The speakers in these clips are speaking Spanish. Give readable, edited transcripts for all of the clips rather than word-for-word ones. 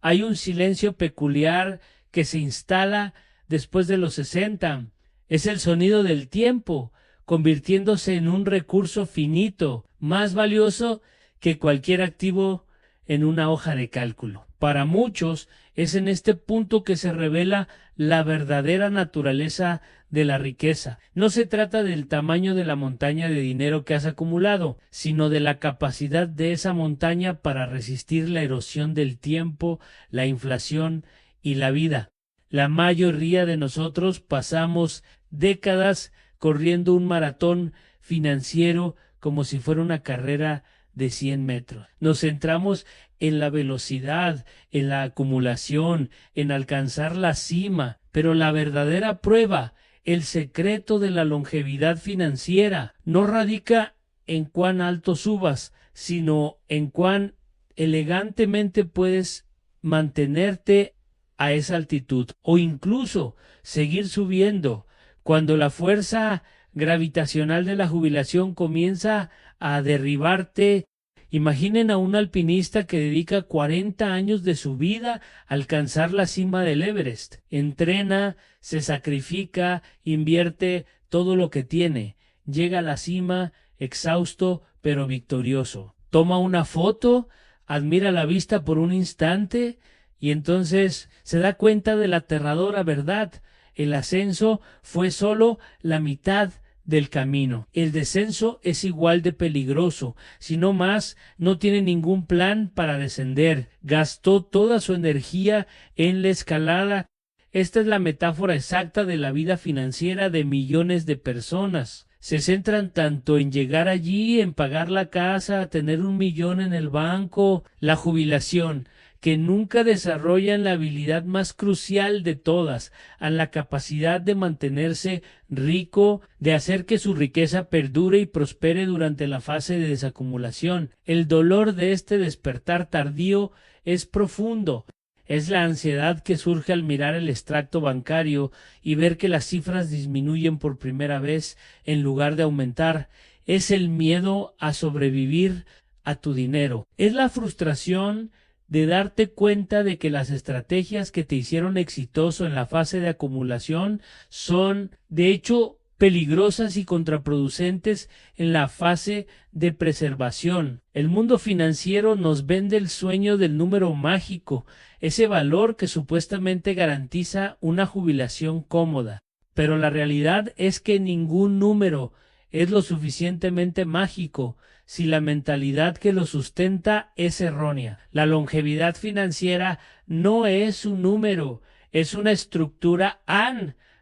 Hay un silencio peculiar que se instala después de los 60. Es el sonido del tiempo, convirtiéndose en un recurso finito, más valioso que cualquier activo en una hoja de cálculo. Para muchos es en este punto que se revela la verdadera naturaleza de la riqueza. No se trata del tamaño de la montaña de dinero que has acumulado, sino de la capacidad de esa montaña para resistir la erosión del tiempo, la inflación y la vida. La mayoría de nosotros pasamos décadas corriendo un maratón financiero como si fuera una carrera de 100 metros. Nos centramos en la velocidad, en la acumulación, en alcanzar la cima, pero la verdadera prueba, el secreto de la longevidad financiera, no radica en cuán alto subas, sino en cuán elegantemente puedes mantenerte a esa altitud o incluso seguir subiendo. Cuando la fuerza gravitacional de la jubilación comienza a derribarte, imaginen a un alpinista que dedica 40 años de su vida a alcanzar la cima del Everest. Entrena, se sacrifica, invierte todo lo que tiene. Llega a la cima, exhausto pero victorioso. Toma una foto, admira la vista por un instante y entonces se da cuenta de la aterradora verdad. El ascenso fue solo la mitad del camino. El descenso es igual de peligroso, si no más, no tiene ningún plan para descender. Gastó toda su energía en la escalada. Esta es la metáfora exacta de la vida financiera de millones de personas. Se centran tanto en llegar allí, en pagar la casa, tener 1 millón en el banco, la jubilación, que nunca desarrollan la habilidad más crucial de todas, a la capacidad de mantenerse rico, de hacer que su riqueza perdure y prospere durante la fase de desacumulación. El dolor de este despertar tardío es profundo. Es la ansiedad que surge al mirar el extracto bancario y ver que las cifras disminuyen por primera vez en lugar de aumentar. Es el miedo a sobrevivir a tu dinero. Es la frustración de darte cuenta de que las estrategias que te hicieron exitoso en la fase de acumulación son, de hecho, peligrosas y contraproducentes en la fase de preservación. El mundo financiero nos vende el sueño del número mágico, ese valor que supuestamente garantiza una jubilación cómoda. Pero la realidad es que ningún número es lo suficientemente mágico si la mentalidad que lo sustenta es errónea. La longevidad financiera no es un número, es una estructura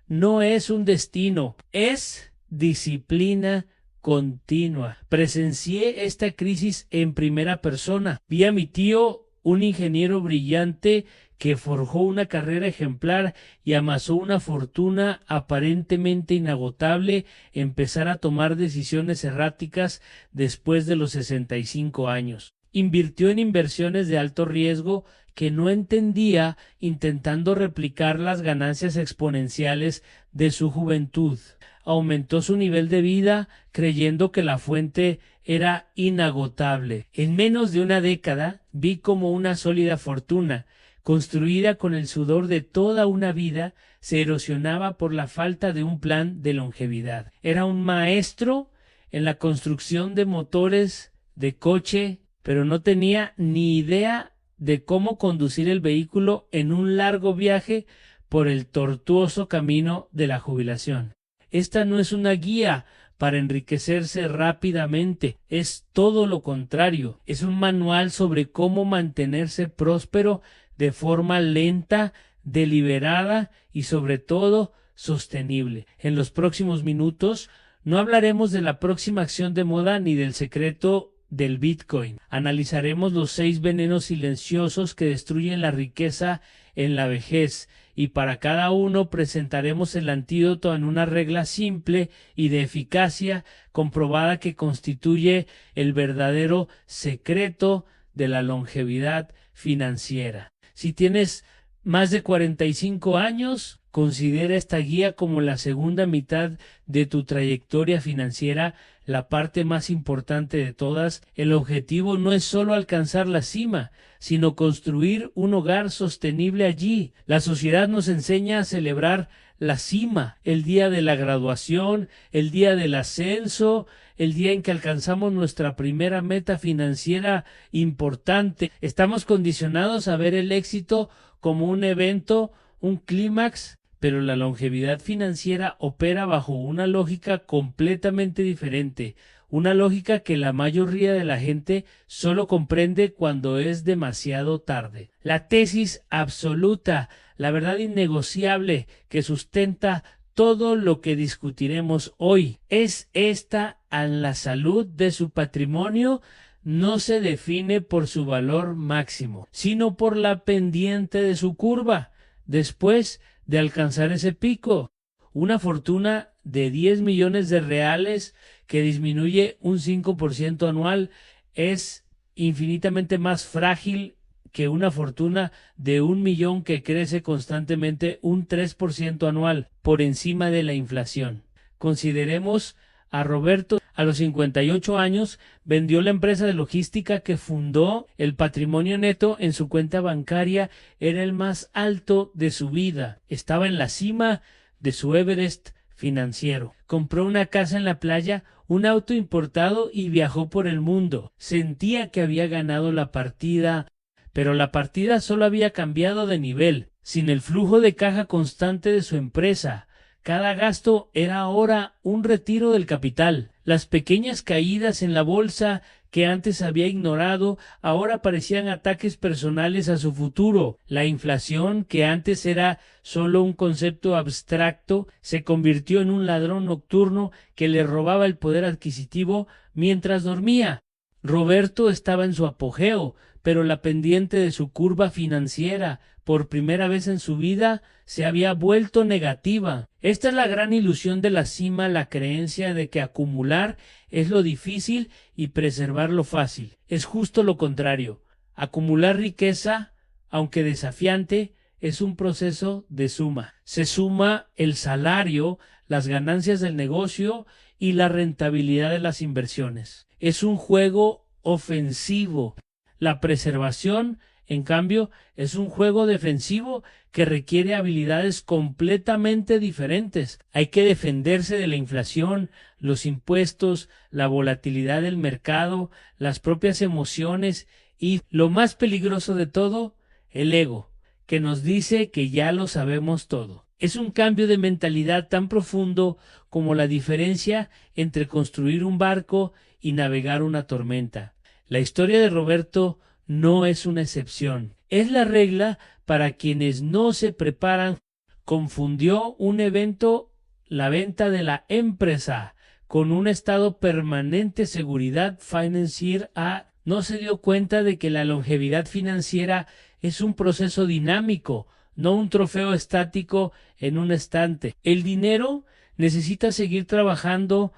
no es un destino, es disciplina continua. Presencié esta crisis en primera persona. Vi a mi tío, un ingeniero brillante que forjó una carrera ejemplar y amasó una fortuna aparentemente inagotable, empezar a tomar decisiones erráticas después de los 65 años. Invirtió en inversiones de alto riesgo que no entendía, intentando replicar las ganancias exponenciales de su juventud. Aumentó su nivel de vida creyendo que la fuente era inagotable. En menos de una década vi como una sólida fortuna, construida con el sudor de toda una vida, se erosionaba por la falta de un plan de longevidad. Era un maestro en la construcción de motores de coche, pero no tenía ni idea de cómo conducir el vehículo en un largo viaje por el tortuoso camino de la jubilación. Esta no es una guía para enriquecerse rápidamente, es todo lo contrario, es un manual sobre cómo mantenerse próspero de forma lenta, deliberada y sobre todo sostenible. En los próximos minutos no hablaremos de la próxima acción de moda ni del secreto del Bitcoin. Analizaremos los 6 venenos silenciosos que destruyen la riqueza en la vejez y para cada uno presentaremos el antídoto en una regla simple y de eficacia comprobada que constituye el verdadero secreto de la longevidad financiera. Si tienes más de 45 años, considera esta guía como la segunda mitad de tu trayectoria financiera, la parte más importante de todas, el objetivo no es solo alcanzar la cima, sino construir un hogar sostenible allí. La sociedad nos enseña a celebrar la cima, el día de la graduación, el día del ascenso, el día en que alcanzamos nuestra primera meta financiera importante. Estamos condicionados a ver el éxito como un evento, un clímax, pero la longevidad financiera opera bajo una lógica completamente diferente, una lógica que la mayoría de la gente solo comprende cuando es demasiado tarde. La tesis absoluta, la verdad innegociable que sustenta todo lo que discutiremos hoy es esta: la salud de su patrimonio no se define por su valor máximo, sino por la pendiente de su curva. Después de alcanzar ese pico, una fortuna de 10 millones de reales que disminuye un 5% anual es infinitamente más frágil que una fortuna de 1 millón que crece constantemente un 3% anual por encima de la inflación. Consideremos a Roberto. A los 58 años vendió la empresa de logística que fundó. El patrimonio neto en su cuenta bancaria era el más alto de su vida. Estaba en la cima de su Everest financiero. Compró una casa en la playa, un auto importado y viajó por el mundo. Sentía que había ganado la partida, pero la partida solo había cambiado de nivel. Sin el flujo de caja constante de su empresa, cada gasto era ahora un retiro del capital. Las pequeñas caídas en la bolsa que antes había ignorado ahora parecían ataques personales a su futuro. La inflación, que antes era solo un concepto abstracto, se convirtió en un ladrón nocturno que le robaba el poder adquisitivo mientras dormía. Roberto estaba en su apogeo, pero la pendiente de su curva financiera, por primera vez en su vida, se había vuelto negativa. Esta es la gran ilusión de la cima, la creencia de que acumular es lo difícil y preservar lo fácil. Es justo lo contrario. Acumular riqueza, aunque desafiante, es un proceso de suma. Se suma el salario, las ganancias del negocio y la rentabilidad de las inversiones. Es un juego ofensivo. La preservación, en cambio, es un juego defensivo que requiere habilidades completamente diferentes. Hay que defenderse de la inflación, los impuestos, la volatilidad del mercado, las propias emociones y, lo más peligroso de todo, el ego, que nos dice que ya lo sabemos todo. Es un cambio de mentalidad tan profundo como la diferencia entre construir un barco y navegar una tormenta. La historia de Roberto no es una excepción. Es la regla para quienes no se preparan. Confundió un evento, la venta de la empresa, con un estado permanente seguridad financiera. No se dio cuenta de que la longevidad financiera es un proceso dinámico, no un trofeo estático en un estante. El dinero necesita seguir trabajando,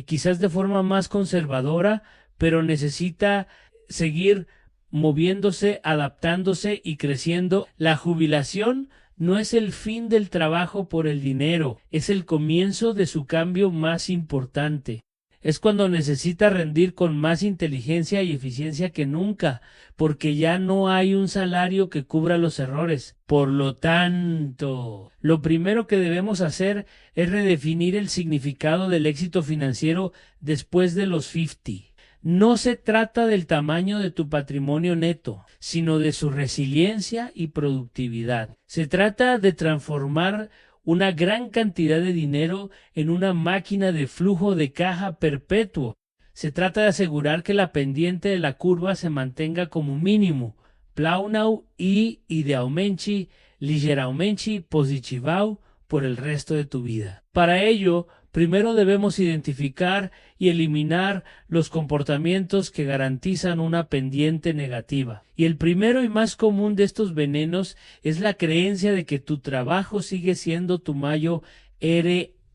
quizás de forma más conservadora, pero necesita seguir moviéndose, adaptándose y creciendo. La jubilación no es el fin del trabajo por el dinero, es el comienzo de su cambio más importante. Es cuando necesita rendir con más inteligencia y eficiencia que nunca, porque ya no hay un salario que cubra los errores. Por lo tanto, lo primero que debemos hacer es redefinir el significado del éxito financiero después de los 50. No se trata del tamaño de tu patrimonio neto, sino de su resiliencia y productividad. Se trata de transformar una gran cantidad de dinero en una máquina de flujo de caja perpetuo. Se trata de asegurar que la pendiente de la curva se mantenga como mínimo, plaunau y idealmente ligeramente positivo por el resto de tu vida. Para ello, primero debemos identificar y eliminar los comportamientos que garantizan una pendiente negativa. Y el primero y más común de estos venenos es la creencia de que tu trabajo sigue siendo tu mayor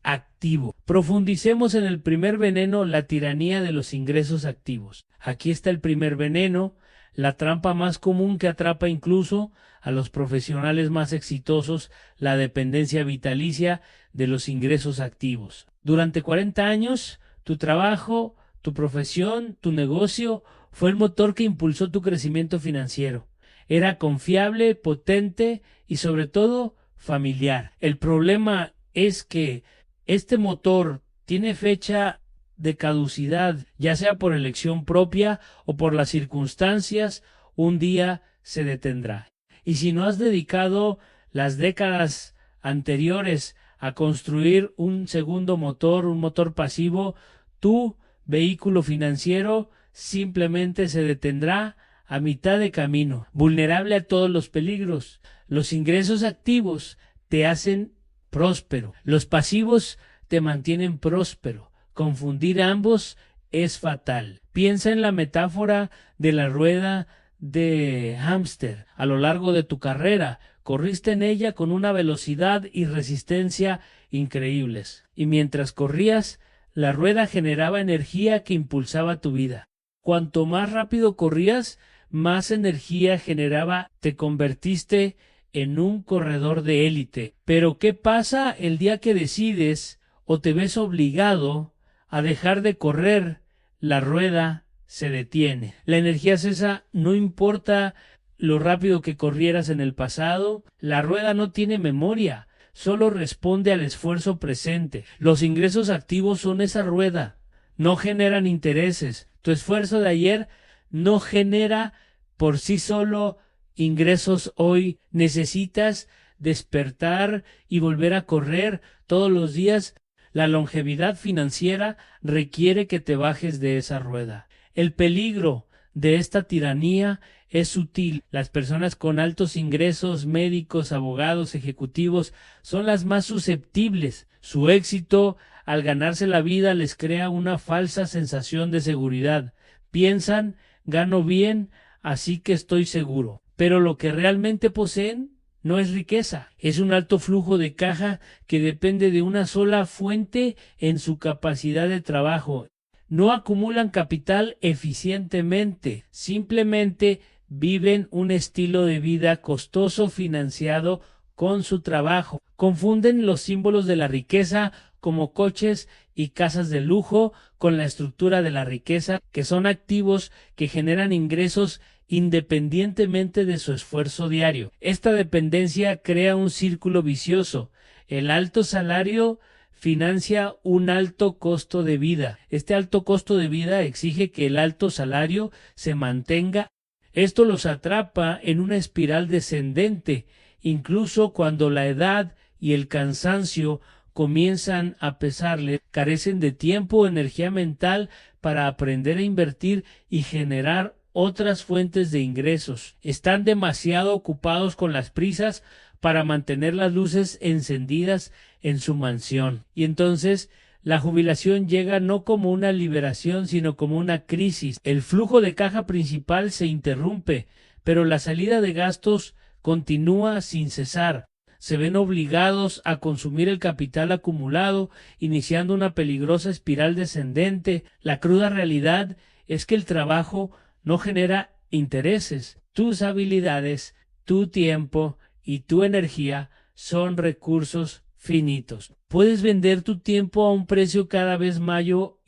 activo. Profundicemos en el primer veneno, la tiranía de los ingresos activos. Aquí está el primer veneno, la trampa más común que atrapa incluso a los profesionales más exitosos, la dependencia vitalicia de los ingresos activos. Durante 40 años Tu trabajo, tu profesión, tu negocio fue el motor que impulsó tu crecimiento financiero. Era confiable, potente y sobre todo familiar. El problema es que este motor tiene fecha de caducidad, ya sea por elección propia o por las circunstancias, un día se detendrá. Y si no has dedicado las décadas anteriores a construir un segundo motor, un motor pasivo, tu vehículo financiero simplemente se detendrá a mitad de camino, vulnerable a todos los peligros. Los ingresos activos te hacen próspero, los pasivos te mantienen próspero. Confundir ambos es fatal. Piensa en la metáfora de la rueda de hámster. A lo largo de tu carrera, corriste en ella con una velocidad y resistencia increíbles. Y mientras corrías, la rueda generaba energía que impulsaba tu vida. Cuanto más rápido corrías, más energía generaba. Te convertiste en un corredor de élite. Pero ¿qué pasa el día que decides o te ves obligado a dejar de correr? La rueda se detiene. La energía cesa, no importa lo rápido que corrieras en el pasado. La rueda no tiene memoria, solo responde al esfuerzo presente. Los ingresos activos son esa rueda, no generan intereses. Tu esfuerzo de ayer no genera por sí solo ingresos hoy. Necesitas despertar y volver a correr todos los días. La longevidad financiera requiere que te bajes de esa rueda. El peligro de esta tiranía es sutil. Las personas con altos ingresos, médicos, abogados, ejecutivos, son las más susceptibles. Su éxito al ganarse la vida les crea una falsa sensación de seguridad. Piensan, gano bien, así que estoy seguro. Pero lo que realmente poseen no es riqueza, es un alto flujo de caja que depende de una sola fuente en su capacidad de trabajo. No acumulan capital eficientemente, simplemente viven un estilo de vida costoso financiado con su trabajo. Confunden los símbolos de la riqueza como coches y casas de lujo con la estructura de la riqueza, que son activos que generan ingresos independientemente de su esfuerzo diario. Esta dependencia crea un círculo vicioso. El alto salario financia un alto costo de vida. Este alto costo de vida exige que el alto salario se mantenga. Esto los atrapa en una espiral descendente, incluso cuando la edad y el cansancio comienzan a pesarle. Carecen de tiempo o energía mental para aprender a invertir y generar otras fuentes de ingresos. Están demasiado ocupados con las prisas para mantener las luces encendidas en su mansión. Y entonces la jubilación llega no como una liberación, sino como una crisis. El flujo de caja principal se interrumpe, pero la salida de gastos continúa sin cesar. Se ven obligados a consumir el capital acumulado, iniciando una peligrosa espiral descendente. La cruda realidad es que el trabajo no genera intereses. Tus habilidades, tu tiempo y tu energía son recursos finitos. Puedes vender tu tiempo a un precio cada vez mayor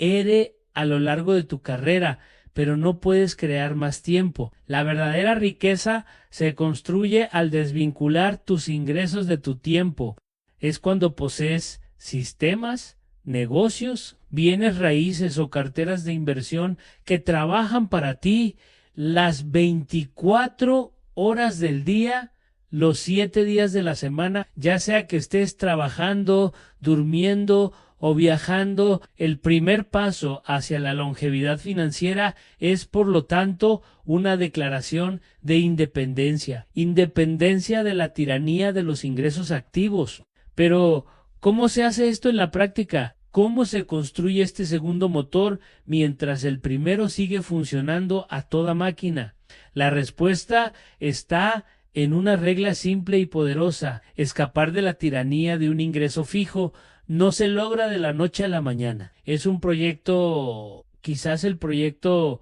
a lo largo de tu carrera, pero no puedes crear más tiempo. La verdadera riqueza se construye al desvincular tus ingresos de tu tiempo. Es cuando posees sistemas, negocios, bienes raíces o carteras de inversión que trabajan para ti las 24 horas del día, los 7 días de la semana, ya sea que estés trabajando, durmiendo o viajando. El primer paso hacia la longevidad financiera es, por lo tanto, una declaración de independencia. Independencia de la tiranía de los ingresos activos. Pero, ¿cómo se hace esto en la práctica? ¿Cómo se construye este segundo motor mientras el primero sigue funcionando a toda máquina? La respuesta está en una regla simple y poderosa. Escapar de la tiranía de un ingreso fijo no se logra de la noche a la mañana. Es un proyecto, quizás el proyecto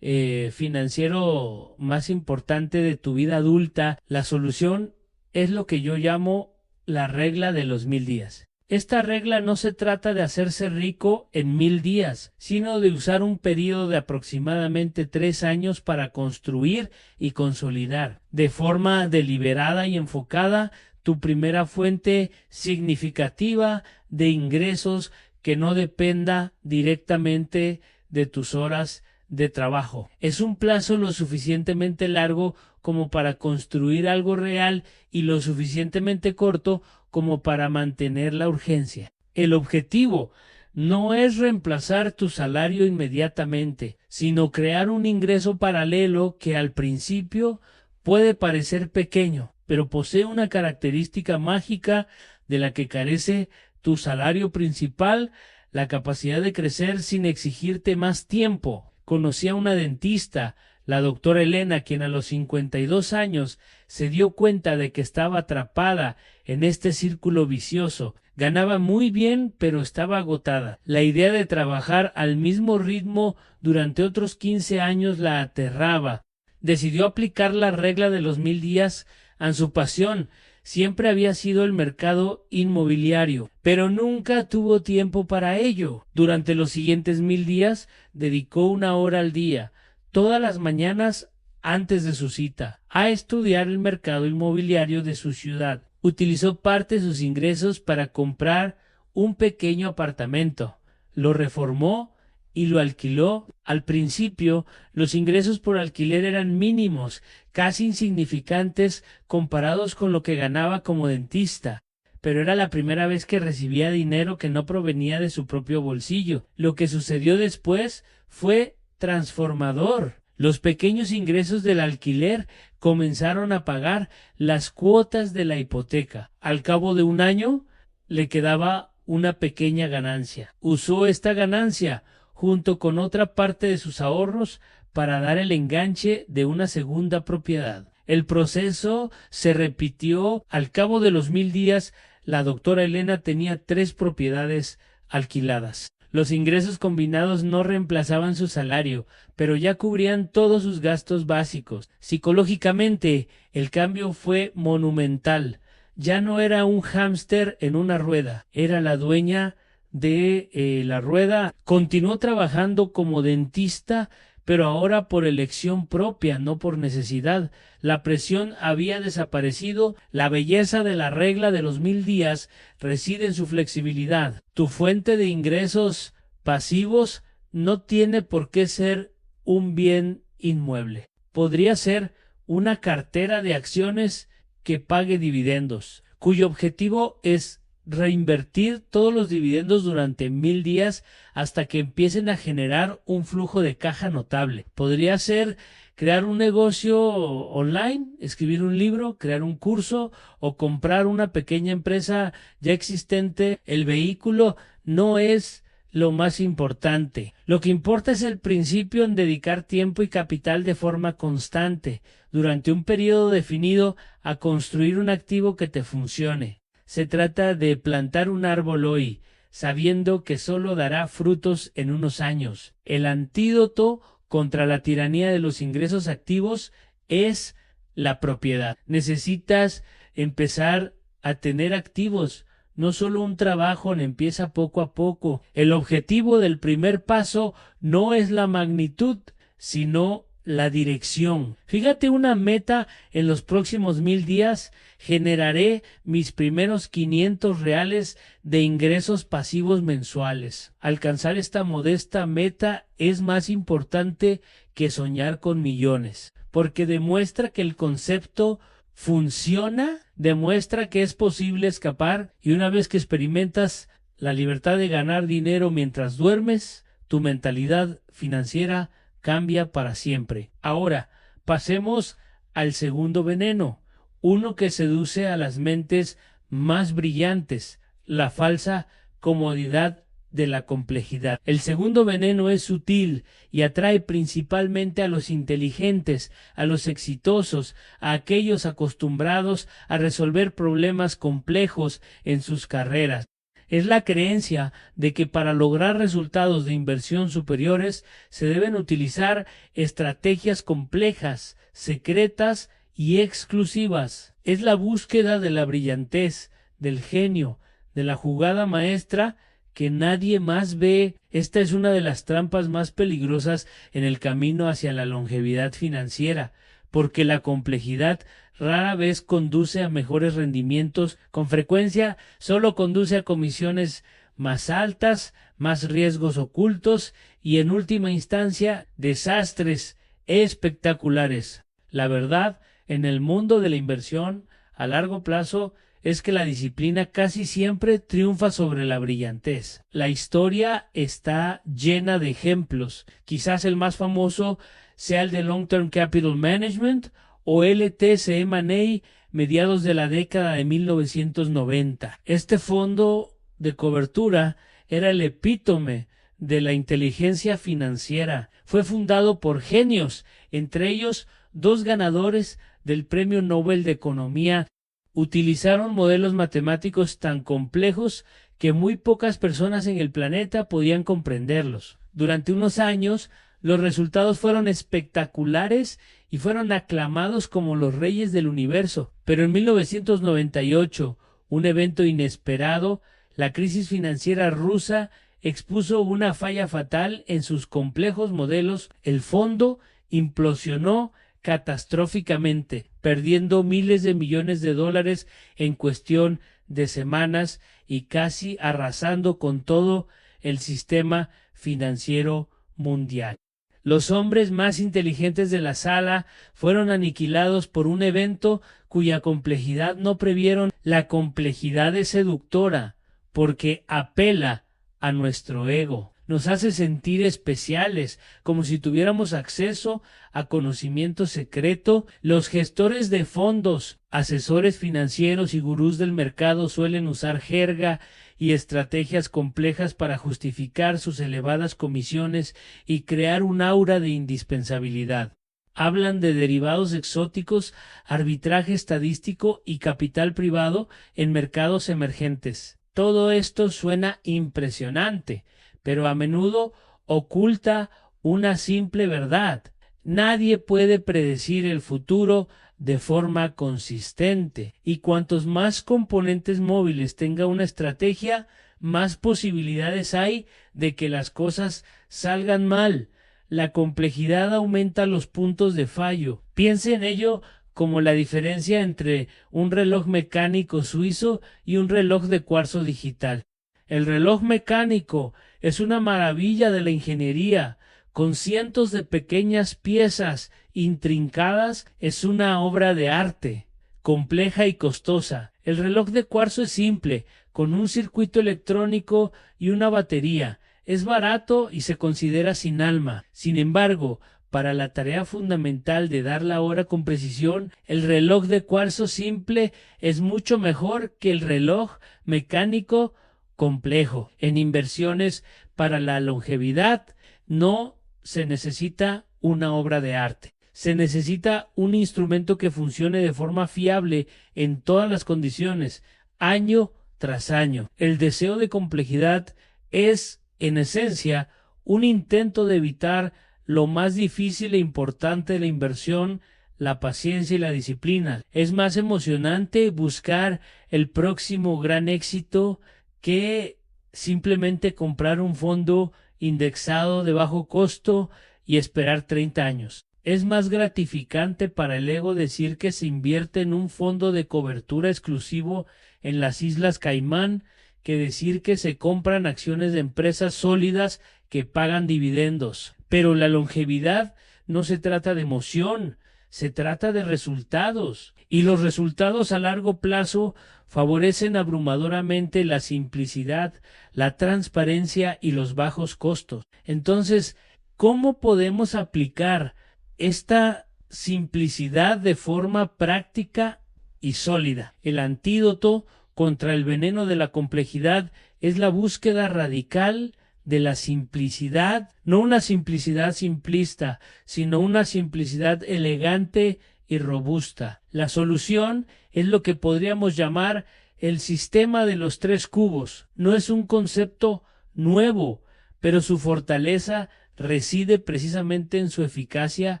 financiero más importante de tu vida adulta. La solución es lo que yo llamo la regla de los 1000 días. Esta regla no se trata de hacerse rico en 1000 días, sino de usar un periodo de aproximadamente 3 años para construir y consolidar, de forma deliberada y enfocada, tu primera fuente significativa de ingresos que no dependa directamente de tus horas de trabajo. Es un plazo lo suficientemente largo como para construir algo real y lo suficientemente corto como para mantener la urgencia. El objetivo no es reemplazar tu salario inmediatamente, sino crear un ingreso paralelo que al principio puede parecer pequeño, pero posee una característica mágica de la que carece tu salario principal: la capacidad de crecer sin exigirte más tiempo. Conocí a una dentista, la doctora Elena, quien a los 52 años se dio cuenta de que estaba atrapada en este círculo vicioso. Ganaba muy bien, pero estaba agotada. La idea de trabajar al mismo ritmo durante otros 15 años la aterraba. Decidió aplicar la regla de los 1000 días a su pasión. Siempre había sido el mercado inmobiliario, pero nunca tuvo tiempo para ello. Durante los siguientes 1000 días dedicó 1 hora al día, todas las mañanas antes de su cita, a estudiar el mercado inmobiliario de su ciudad. Utilizó parte de sus ingresos para comprar un pequeño apartamento, lo reformó y lo alquiló. Al principio, los ingresos por alquiler eran mínimos, casi insignificantes comparados con lo que ganaba como dentista, pero era la primera vez que recibía dinero que no provenía de su propio bolsillo. Lo que sucedió después fue transformador. Los pequeños ingresos del alquiler comenzaron a pagar las cuotas de la hipoteca. Al cabo de 1 año, le quedaba una pequeña ganancia. Usó esta ganancia junto con otra parte de sus ahorros para dar el enganche de una segunda propiedad. El proceso se repitió. Al cabo de los 1000 días, la doctora Elena tenía 3 propiedades alquiladas. Los ingresos combinados no reemplazaban su salario, pero ya cubrían todos sus gastos básicos. Psicológicamente, el cambio fue monumental. Ya no era un hámster en una rueda, era la dueña de la rueda. Continuó trabajando como dentista, pero ahora por elección propia, no por necesidad. La presión había desaparecido. La belleza de la regla de los 1000 días reside en su flexibilidad. Tu fuente de ingresos pasivos no tiene por qué ser un bien inmueble. Podría ser una cartera de acciones que pague dividendos, cuyo objetivo es reinvertir todos los dividendos durante 1000 días hasta que empiecen a generar un flujo de caja notable. Podría ser crear un negocio online, escribir un libro, crear un curso o comprar una pequeña empresa ya existente. El vehículo no es lo más importante. Lo que importa es el principio en dedicar tiempo y capital de forma constante durante un periodo definido a construir un activo que te funcione. Se trata de plantar un árbol hoy, sabiendo que solo dará frutos en unos años. El antídoto contra la tiranía de los ingresos activos es la propiedad. Necesitas empezar a tener activos, no solo un trabajo. Empieza poco a poco. El objetivo del primer paso no es la magnitud, sino la dirección. Fíjate una meta: en los próximos 1000 días generaré mis primeros 500 reales de ingresos pasivos mensuales. Alcanzar esta modesta meta es más importante que soñar con millones, porque demuestra que el concepto funciona, demuestra que es posible escapar, y una vez que experimentas la libertad de ganar dinero mientras duermes, tu mentalidad financiera cambia para siempre. Ahora, pasemos al segundo veneno, uno que seduce a las mentes más brillantes: la falsa comodidad de la complejidad. El segundo veneno es sutil y atrae principalmente a los inteligentes, a los exitosos, a aquellos acostumbrados a resolver problemas complejos en sus carreras. Es la creencia de que para lograr resultados de inversión superiores se deben utilizar estrategias complejas, secretas y exclusivas. Es la búsqueda de la brillantez, del genio, de la jugada maestra que nadie más ve. Esta es una de las trampas más peligrosas en el camino hacia la longevidad financiera, porque la complejidad rara vez conduce a mejores rendimientos, con frecuencia solo conduce a comisiones más altas, más riesgos ocultos y en última instancia desastres espectaculares. La verdad, en el mundo de la inversión a largo plazo es que la disciplina casi siempre triunfa sobre la brillantez. La historia está llena de ejemplos. Quizás el más famoso sea el de Long Term Capital Management o LTC Money, mediados de la década de 1990. Este fondo de cobertura era el epítome de la inteligencia financiera. Fue fundado por genios, entre ellos 2 ganadores del Premio Nobel de Economía. Utilizaron modelos matemáticos tan complejos que muy pocas personas en el planeta podían comprenderlos. Durante unos años, los resultados fueron espectaculares y fueron aclamados como los reyes del universo. Pero en 1998, un evento inesperado, la crisis financiera rusa expuso una falla fatal en sus complejos modelos. El fondo implosionó catastróficamente, perdiendo miles de millones de dólares en cuestión de semanas y casi arrasando con todo el sistema financiero mundial. Los hombres más inteligentes de la sala fueron aniquilados por un evento cuya complejidad no previeron. La complejidad es seductora porque apela a nuestro ego. Nos hace sentir especiales, como si tuviéramos acceso a conocimiento secreto. Los gestores de fondos, asesores financieros y gurús del mercado suelen usar jerga y estrategias complejas para justificar sus elevadas comisiones y crear un aura de indispensabilidad. Hablan de derivados exóticos, arbitraje estadístico y capital privado en mercados emergentes. Todo esto suena impresionante, pero a menudo oculta una simple verdad. Nadie puede predecir el futuro de forma consistente, y cuantos más componentes móviles tenga una estrategia, más posibilidades hay de que las cosas salgan mal. La complejidad aumenta los puntos de fallo. Piense en ello como la diferencia entre un reloj mecánico suizo y un reloj de cuarzo digital. El reloj mecánico es una maravilla de la ingeniería, con cientos de pequeñas piezas intrincadas. Es una obra de arte, compleja y costosa. El reloj de cuarzo es simple, con un circuito electrónico y una batería. Es barato y se considera sin alma. Sin embargo, para la tarea fundamental de dar la hora con precisión, el reloj de cuarzo simple es mucho mejor que el reloj mecánico complejo. En inversiones para la longevidad no se necesita una obra de arte. Se necesita un instrumento que funcione de forma fiable en todas las condiciones, año tras año. El deseo de complejidad es, en esencia, un intento de evitar lo más difícil e importante de la inversión, la paciencia y la disciplina. Es más emocionante buscar el próximo gran éxito que simplemente comprar un fondo indexado de bajo costo y esperar 30 años. Es más gratificante para el ego decir que se invierte en un fondo de cobertura exclusivo en las Islas Caimán que decir que se compran acciones de empresas sólidas que pagan dividendos. Pero la longevidad no se trata de emoción, se trata de resultados. Y los resultados a largo plazo favorecen abrumadoramente la simplicidad, la transparencia y los bajos costos. Entonces, ¿cómo podemos aplicar esta simplicidad de forma práctica y sólida? El antídoto contra el veneno de la complejidad es la búsqueda radical de la simplicidad, no una simplicidad simplista, sino una simplicidad elegante y robusta. La solución es lo que podríamos llamar el sistema de los 3 cubos. No es un concepto nuevo, pero su fortaleza reside precisamente en su eficacia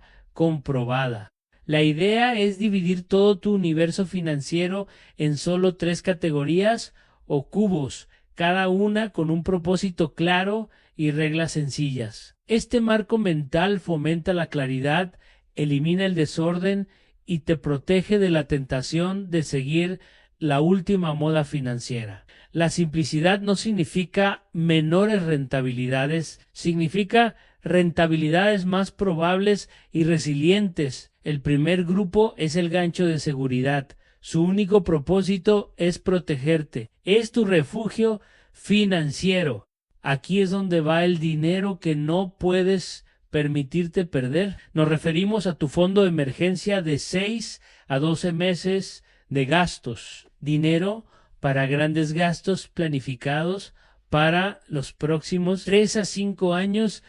comprobada. La idea es dividir todo tu universo financiero en solo 3 categorías o cubos, cada una con un propósito claro y reglas sencillas. Este marco mental fomenta la claridad, elimina el desorden y te protege de la tentación de seguir la última moda financiera. La simplicidad no significa menores rentabilidades, significa rentabilidades más probables y resilientes. El primer grupo es el gancho de seguridad. Su único propósito es protegerte. Es tu refugio financiero. Aquí es donde va el dinero que no puedes permitirte perder. Nos referimos a tu fondo de emergencia de 6 a 12 meses de gastos. Dinero para grandes gastos planificados para los próximos 3 a 5 años,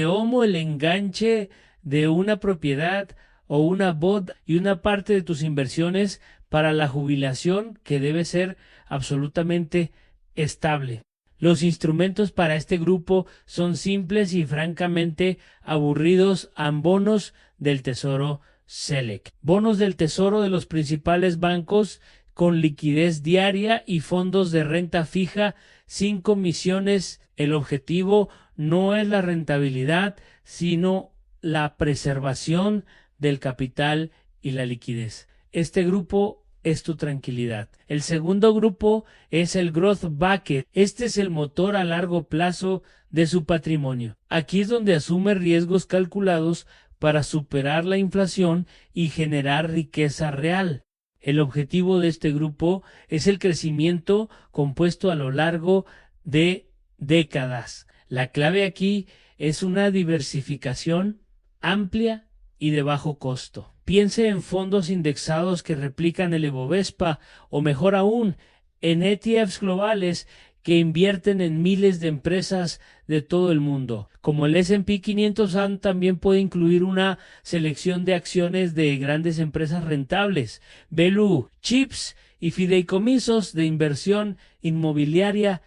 como el enganche de una propiedad o una boda y una parte de tus inversiones para la jubilación que debe ser absolutamente estable. Los instrumentos para este grupo son simples y francamente aburridos en bonos del Tesoro Select. Bonos del Tesoro de los principales bancos con liquidez diaria y fondos de renta fija sin comisiones. El objetivo no es la rentabilidad, sino la preservación del capital y la liquidez. Este grupo es tu tranquilidad. El segundo grupo es el Growth Bucket. Este es el motor a largo plazo de su patrimonio. Aquí es donde asume riesgos calculados para superar la inflación y generar riqueza real. El objetivo de este grupo es el crecimiento compuesto a lo largo de décadas. La clave aquí es una diversificación amplia y de bajo costo. Piense en fondos indexados que replican el Bovespa o mejor aún, en ETFs globales que invierten en miles de empresas de todo el mundo. Como el S&P 500 también puede incluir una selección de acciones de grandes empresas rentables, blue chips y fideicomisos de inversión inmobiliaria.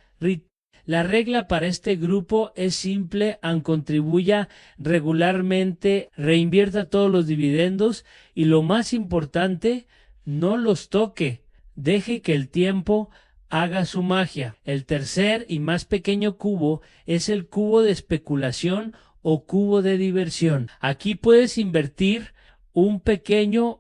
La regla para este grupo es simple: contribuya regularmente, reinvierta todos los dividendos y lo más importante, no los toque. Deje que el tiempo haga su magia. El tercer y más pequeño cubo es el cubo de especulación o cubo de diversión. Aquí puedes invertir un pequeño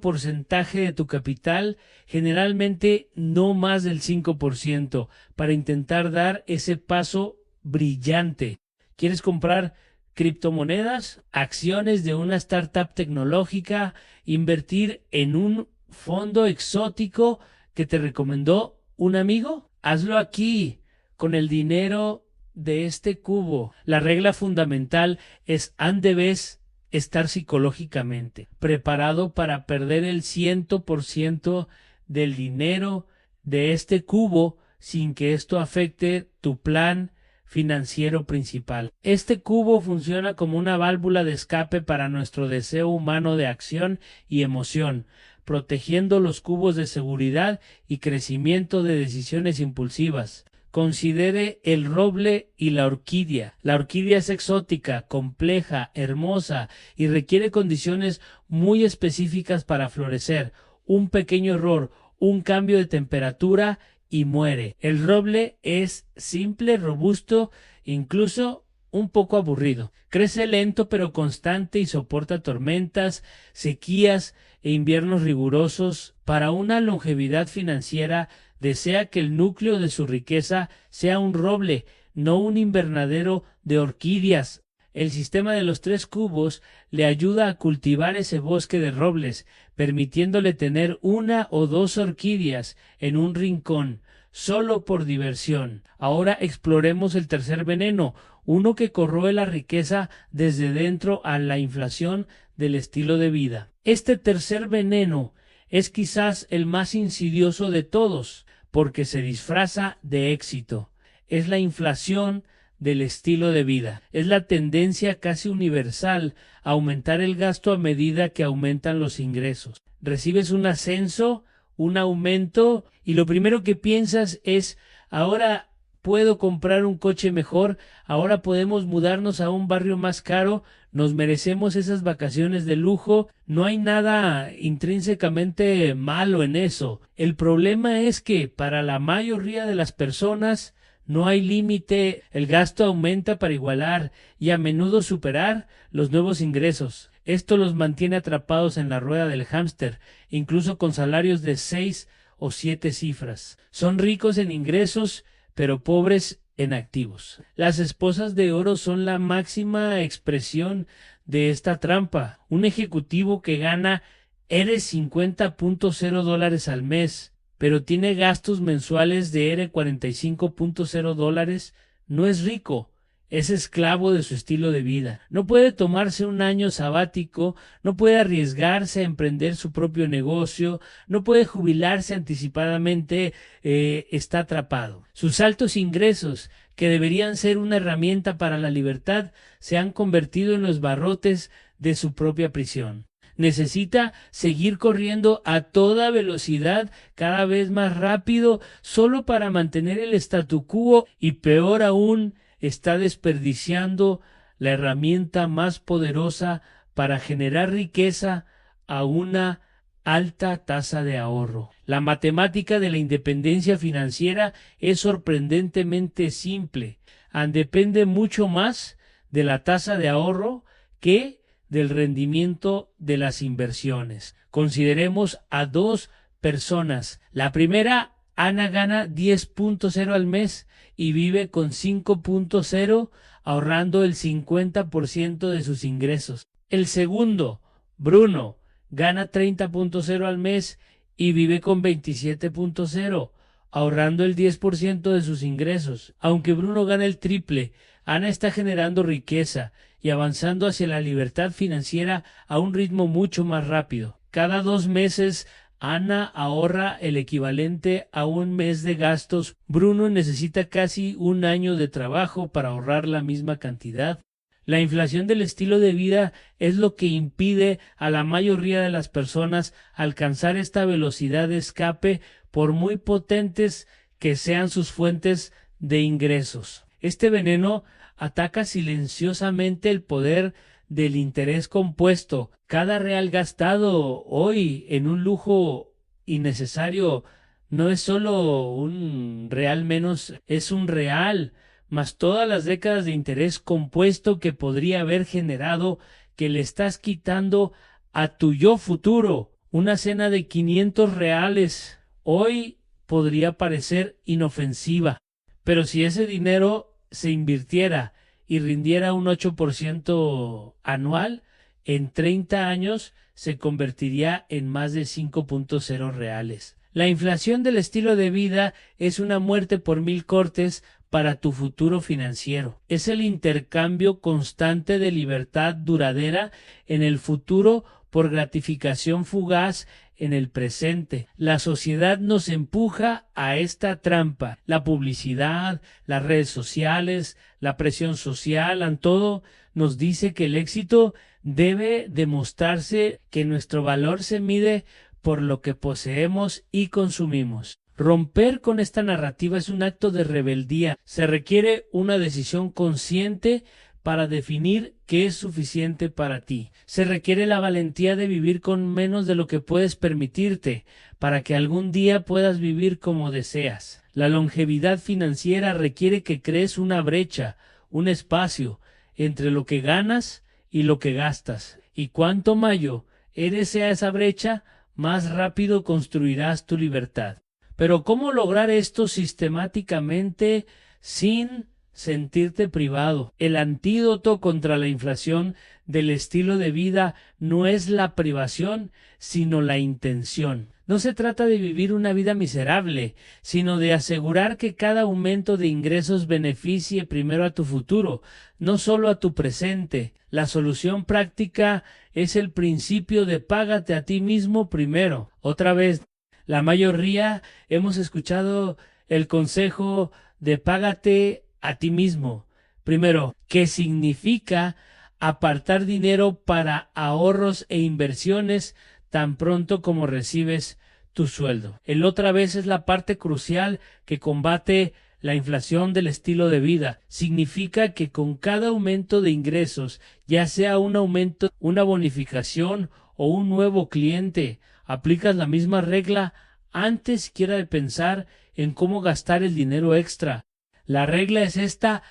porcentaje de tu capital, generalmente no más del 5%, para intentar dar ese paso brillante. ¿Quieres comprar criptomonedas, acciones de una startup tecnológica, invertir en un fondo exótico que te recomendó un amigo? Hazlo aquí, con el dinero de este cubo. La regla fundamental es debes estar psicológicamente preparado para perder el 100% del dinero de este cubo sin que esto afecte tu plan financiero principal. Este cubo funciona como una válvula de escape para nuestro deseo humano de acción y emoción, protegiendo los cubos de seguridad y crecimiento de decisiones impulsivas. Considere el roble y la orquídea. La orquídea es exótica, compleja, hermosa y requiere condiciones muy específicas para florecer. Un pequeño error, un cambio de temperatura y muere. El roble es simple, robusto, incluso un poco aburrido. Crece lento pero constante y soporta tormentas, sequías e inviernos rigurosos. Para una longevidad financiera, desea que el núcleo de su riqueza sea un roble, no un invernadero de orquídeas. El sistema de los 3 cubos le ayuda a cultivar ese bosque de robles, permitiéndole tener 1 o 2 orquídeas en un rincón, solo por diversión. Ahora exploremos el tercer veneno, uno que corroe la riqueza desde dentro a la inflación del estilo de vida. Este tercer veneno es quizás el más insidioso de todos, porque se disfraza de éxito. Es la inflación del estilo de vida. Es la tendencia casi universal a aumentar el gasto a medida que aumentan los ingresos. Recibes un ascenso, un aumento, y lo primero que piensas es: ahora puedo comprar un coche mejor, ahora podemos mudarnos a un barrio más caro. Nos merecemos esas vacaciones de lujo, no hay nada intrínsecamente malo en eso. El problema es que para la mayoría de las personas no hay límite, el gasto aumenta para igualar y a menudo superar los nuevos ingresos. Esto los mantiene atrapados en la rueda del hámster, incluso con salarios de 6 o 7 cifras. Son ricos en ingresos, pero pobres en activos. Las esposas de oro son la máxima expresión de esta trampa. Un ejecutivo que gana $50.0 al mes, pero tiene gastos mensuales de $45.0, no es rico. Es esclavo de su estilo de vida. No puede tomarse un año sabático, no puede arriesgarse a emprender su propio negocio, no puede jubilarse anticipadamente, está atrapado. Sus altos ingresos, que deberían ser una herramienta para la libertad, se han convertido en los barrotes de su propia prisión. Necesita seguir corriendo a toda velocidad, cada vez más rápido, solo para mantener el statu quo y, peor aún, está desperdiciando la herramienta más poderosa para generar riqueza a una alta tasa de ahorro. La matemática de la independencia financiera es sorprendentemente simple. Depende mucho más de la tasa de ahorro que del rendimiento de las inversiones. Consideremos a dos personas. La primera, Ana, gana 10.0 al mes y vive con 5.0, ahorrando el 50% de sus ingresos. El segundo, Bruno, gana 30.0 al mes y vive con 27.0, ahorrando el 10% de sus ingresos. Aunque Bruno gana el triple, Ana está generando riqueza y avanzando hacia la libertad financiera a un ritmo mucho más rápido. Cada 2 meses, Ana ahorra el equivalente a un mes de gastos. Bruno necesita casi un año de trabajo para ahorrar la misma cantidad. La inflación del estilo de vida es lo que impide a la mayoría de las personas alcanzar esta velocidad de escape, por muy potentes que sean sus fuentes de ingresos. Este veneno ataca silenciosamente el poder del interés compuesto. Cada real gastado hoy en un lujo innecesario no es solo un real menos, es un real más todas las décadas de interés compuesto que podría haber generado, que le estás quitando a tu yo futuro. Una cena de 500 reales hoy podría parecer inofensiva, pero si ese dinero se invirtiera y rindiera un 8% anual, en 30 años se convertiría en más de 5.0 reales. La inflación del estilo de vida es una muerte por 1000 cortes para tu futuro financiero. Es el intercambio constante de libertad duradera en el futuro por gratificación fugaz en el presente. La sociedad nos empuja a esta trampa. La publicidad, las redes sociales, la presión social, todo nos dice que el éxito debe demostrarse, que nuestro valor se mide por lo que poseemos y consumimos. Romper con esta narrativa es un acto de rebeldía. Se requiere una decisión consciente para definir qué es suficiente para ti. Se requiere la valentía de vivir con menos de lo que puedes permitirte, para que algún día puedas vivir como deseas. La longevidad financiera requiere que crees una brecha, un espacio, entre lo que ganas y lo que gastas. Y cuanto mayor sea esa brecha, más rápido construirás tu libertad. Pero ¿cómo lograr esto sistemáticamente sin sentirte privado? El antídoto contra la inflación del estilo de vida no es la privación, sino la intención. No se trata de vivir una vida miserable, sino de asegurar que cada aumento de ingresos beneficie primero a tu futuro, no solo a tu presente. La solución práctica es el principio de págate a ti mismo primero. Otra vez, la mayoría hemos escuchado el consejo de págate a ti mismo primero, que significa apartar dinero para ahorros e inversiones tan pronto como recibes tu sueldo. El otra vez es la parte crucial que combate la inflación del estilo de vida. Significa que con cada aumento de ingresos, ya sea un aumento, una bonificación o un nuevo cliente, aplicas la misma regla antes siquiera de pensar en cómo gastar el dinero extra. La regla es esta: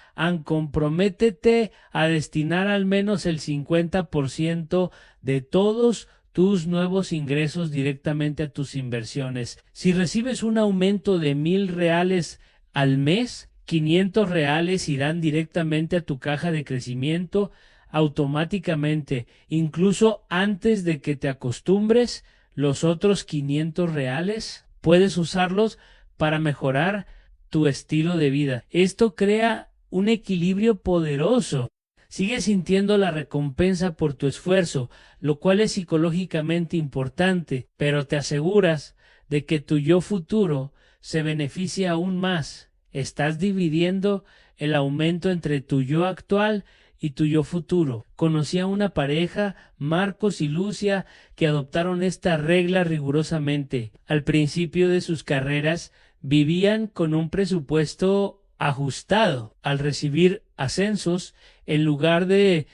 comprométete a destinar al menos el 50% de todos tus nuevos ingresos directamente a tus inversiones. Si recibes un aumento de 1,000 reales al mes, 500 reales irán directamente a tu caja de crecimiento automáticamente. Incluso antes de que te acostumbres, los otros 500 reales puedes usarlos para mejorar tu estilo de vida. Esto crea un equilibrio poderoso. Sigues sintiendo la recompensa por tu esfuerzo, lo cual es psicológicamente importante, pero te aseguras de que tu yo futuro se beneficia aún más. Estás dividiendo el aumento entre tu yo actual y tu yo futuro. Conocí a una pareja, Marcos y Lucia, que adoptaron esta regla rigurosamente. Al principio de sus carreras, vivían con un presupuesto ajustado. Al recibir ascensos, en lugar de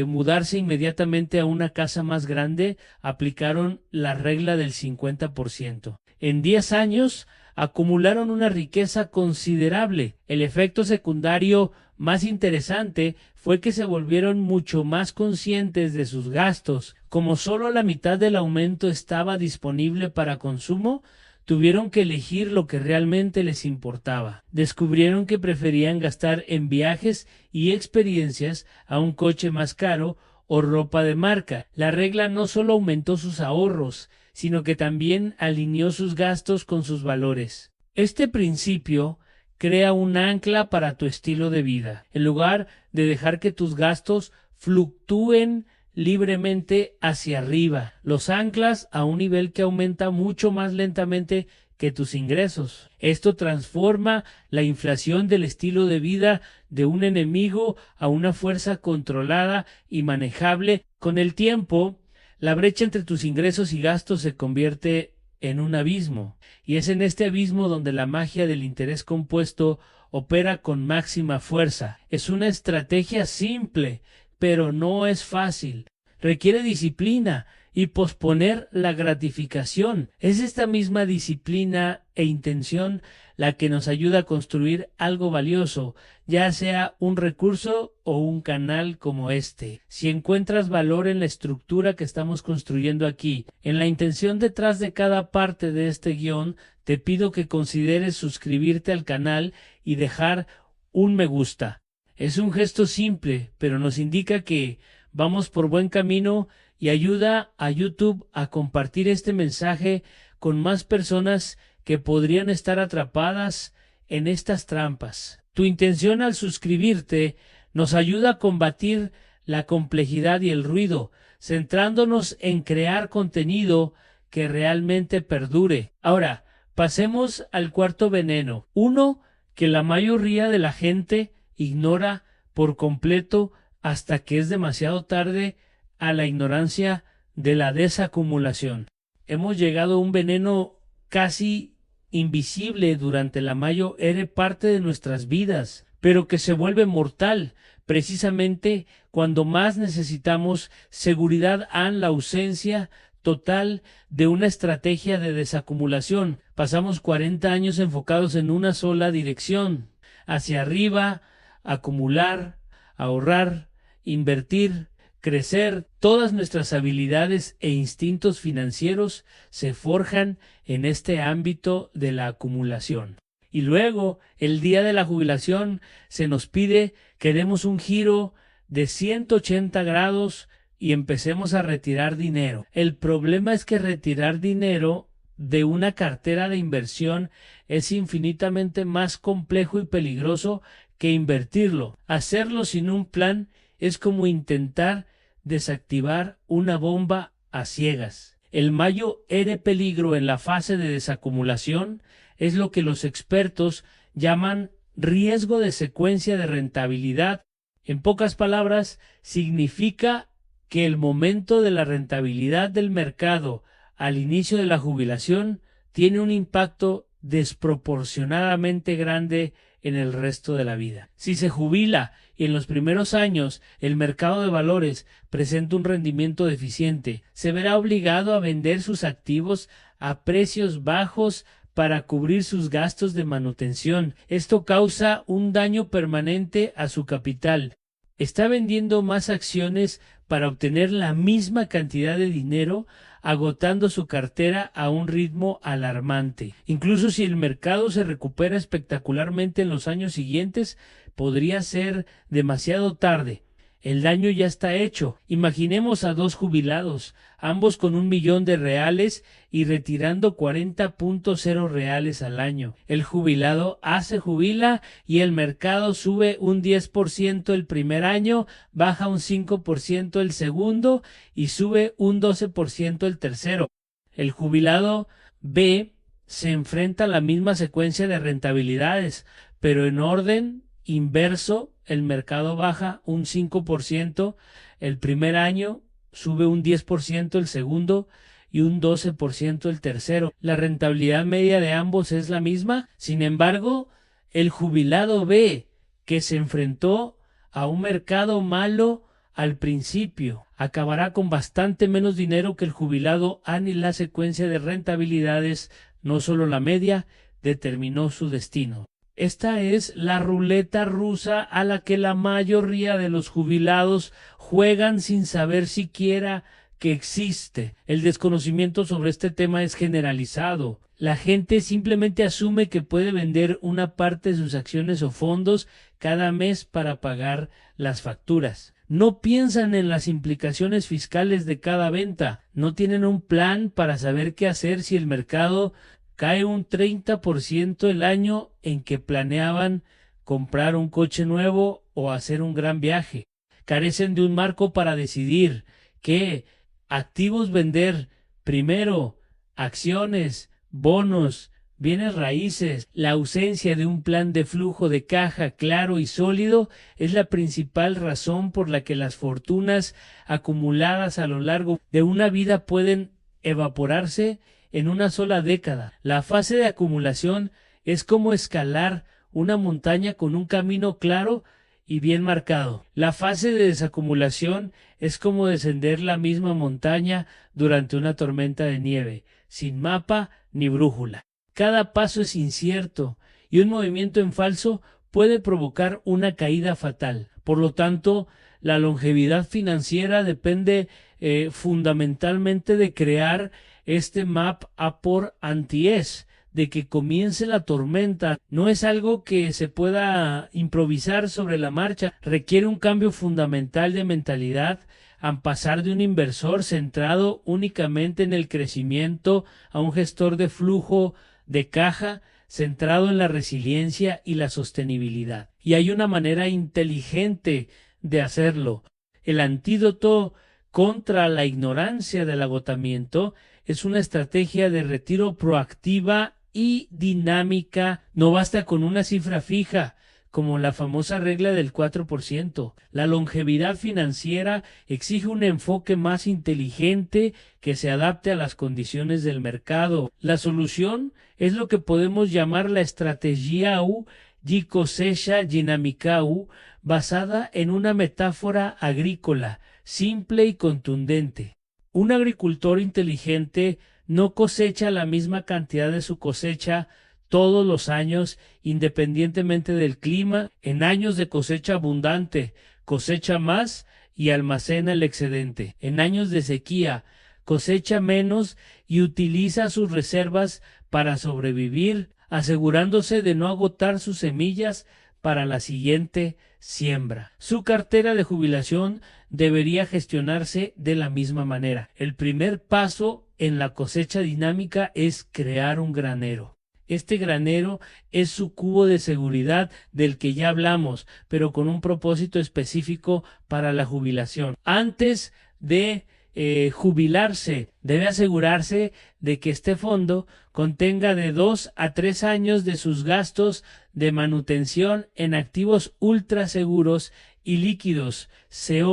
mudarse inmediatamente a una casa más grande, aplicaron la regla del 50%. En 10 años acumularon una riqueza considerable. El efecto secundario más interesante fue que se volvieron mucho más conscientes de sus gastos. Como solo la mitad del aumento estaba disponible para consumo, tuvieron que elegir lo que realmente les importaba. Descubrieron que preferían gastar en viajes y experiencias a un coche más caro o ropa de marca. La regla no solo aumentó sus ahorros, sino que también alineó sus gastos con sus valores. Este principio crea un ancla para tu estilo de vida. En lugar de dejar que tus gastos fluctúen libremente hacia arriba, los anclas a un nivel que aumenta mucho más lentamente que tus ingresos. Esto transforma la inflación del estilo de vida de un enemigo a una fuerza controlada y manejable. Con el tiempo, la brecha entre tus ingresos y gastos se convierte en un abismo, y es en este abismo donde la magia del interés compuesto opera con máxima fuerza. Es una estrategia simple, pero no es fácil. Requiere disciplina y posponer la gratificación. Es esta misma disciplina e intención la que nos ayuda a construir algo valioso, ya sea un recurso o un canal como este. Si encuentras valor en la estructura que estamos construyendo aquí, en la intención detrás de cada parte de este guión, te pido que consideres suscribirte al canal y dejar un me gusta. Es un gesto simple, pero nos indica que vamos por buen camino y ayuda a YouTube a compartir este mensaje con más personas que podrían estar atrapadas en estas trampas. Tu intención al suscribirte nos ayuda a combatir la complejidad y el ruido, centrándonos en crear contenido que realmente perdure. Ahora, pasemos al cuarto veneno. Uno que la mayoría de la gente ignora por completo hasta que es demasiado tarde: a la ignorancia de la desacumulación. Hemos llegado a un veneno casi invisible durante la mayor parte de nuestras vidas, pero que se vuelve mortal precisamente cuando más necesitamos seguridad ante la ausencia total de una estrategia de desacumulación. Pasamos 40 años enfocados en una sola dirección: hacia arriba, acumular, ahorrar, invertir, crecer. Todas nuestras habilidades e instintos financieros se forjan en este ámbito de la acumulación. Y luego, el día de la jubilación, se nos pide que demos un giro de 180 grados y empecemos a retirar dinero. El problema es que retirar dinero de una cartera de inversión es infinitamente más complejo y peligroso que invertirlo. Hacerlo sin un plan es como intentar desactivar una bomba a ciegas. El mayor peligro en la fase de desacumulación es lo que los expertos llaman riesgo de secuencia de rentabilidad. En pocas palabras, significa que el momento de la rentabilidad del mercado al inicio de la jubilación tiene un impacto desproporcionadamente grande en el resto de la vida. Si se jubila y en los primeros años el mercado de valores presenta un rendimiento deficiente, se verá obligado a vender sus activos a precios bajos para cubrir sus gastos de manutención. Esto causa un daño permanente a su capital. Está vendiendo más acciones para obtener la misma cantidad de dinero, agotando su cartera a un ritmo alarmante. Incluso si el mercado se recupera espectacularmente en los años siguientes, podría ser demasiado tarde. El daño ya está hecho. Imaginemos a dos jubilados, ambos con $1.000.000 y retirando 40.0 reales al año. El jubilado se jubila y el mercado sube un 10% el primer año, baja un 5% el segundo y sube un 12% el tercero. El jubilado B se enfrenta a la misma secuencia de rentabilidades, pero en orden inverso. El mercado baja un 5% el primer año, sube un 10% el segundo y un 12% el tercero. La rentabilidad media de ambos es la misma. Sin embargo, el jubilado B, que se enfrentó a un mercado malo al principio, acabará con bastante menos dinero que el jubilado A, ni la secuencia de rentabilidades, no solo la media, determinó su destino. Esta es la ruleta rusa a la que la mayoría de los jubilados juegan sin saber siquiera que existe. El desconocimiento sobre este tema es generalizado. La gente simplemente asume que puede vender una parte de sus acciones o fondos cada mes para pagar las facturas. No piensan en las implicaciones fiscales de cada venta. No tienen un plan para saber qué hacer si el mercado cae un 30% el año en que planeaban comprar un coche nuevo o hacer un gran viaje. Carecen de un marco para decidir qué activos vender primero: acciones, bonos, bienes raíces. La ausencia de un plan de flujo de caja claro y sólido es la principal razón por la que las fortunas acumuladas a lo largo de una vida pueden evaporarse en una sola década. La fase de acumulación es como escalar una montaña con un camino claro y bien marcado. La fase de desacumulación es como descender la misma montaña durante una tormenta de nieve, sin mapa ni brújula. Cada paso es incierto y un movimiento en falso puede provocar una caída fatal. Por lo tanto, la longevidad financiera depende fundamentalmente de crear este map a por anties, de que comience la tormenta. No es algo que se pueda improvisar sobre la marcha, requiere un cambio fundamental de mentalidad, a pasar de un inversor centrado únicamente en el crecimiento a un gestor de flujo de caja centrado en la resiliencia y la sostenibilidad. Y hay una manera inteligente de hacerlo. El antídoto contra la ignorancia del agotamiento es una estrategia de retiro proactiva y dinámica. No basta con una cifra fija, como la famosa regla del 4%. La longevidad financiera exige un enfoque más inteligente que se adapte a las condiciones del mercado. La solución es lo que podemos llamar la estrategia de cosecha dinámica, basada en una metáfora agrícola simple y contundente. Un agricultor inteligente no cosecha la misma cantidad de su cosecha todos los años, independientemente del clima. En años de cosecha abundante, cosecha más y almacena el excedente. En años de sequía, cosecha menos y utiliza sus reservas para sobrevivir, asegurándose de no agotar sus semillas para la siguiente siembra. Su cartera de jubilación debería gestionarse de la misma manera. El primer paso en la cosecha dinámica es crear un granero. Este granero es su cubo de seguridad del que ya hablamos, pero con un propósito específico para la jubilación. Antes de jubilarse, debe asegurarse de que este fondo contenga de 2 a 3 años de sus gastos de manutención en activos ultra seguros y líquidos,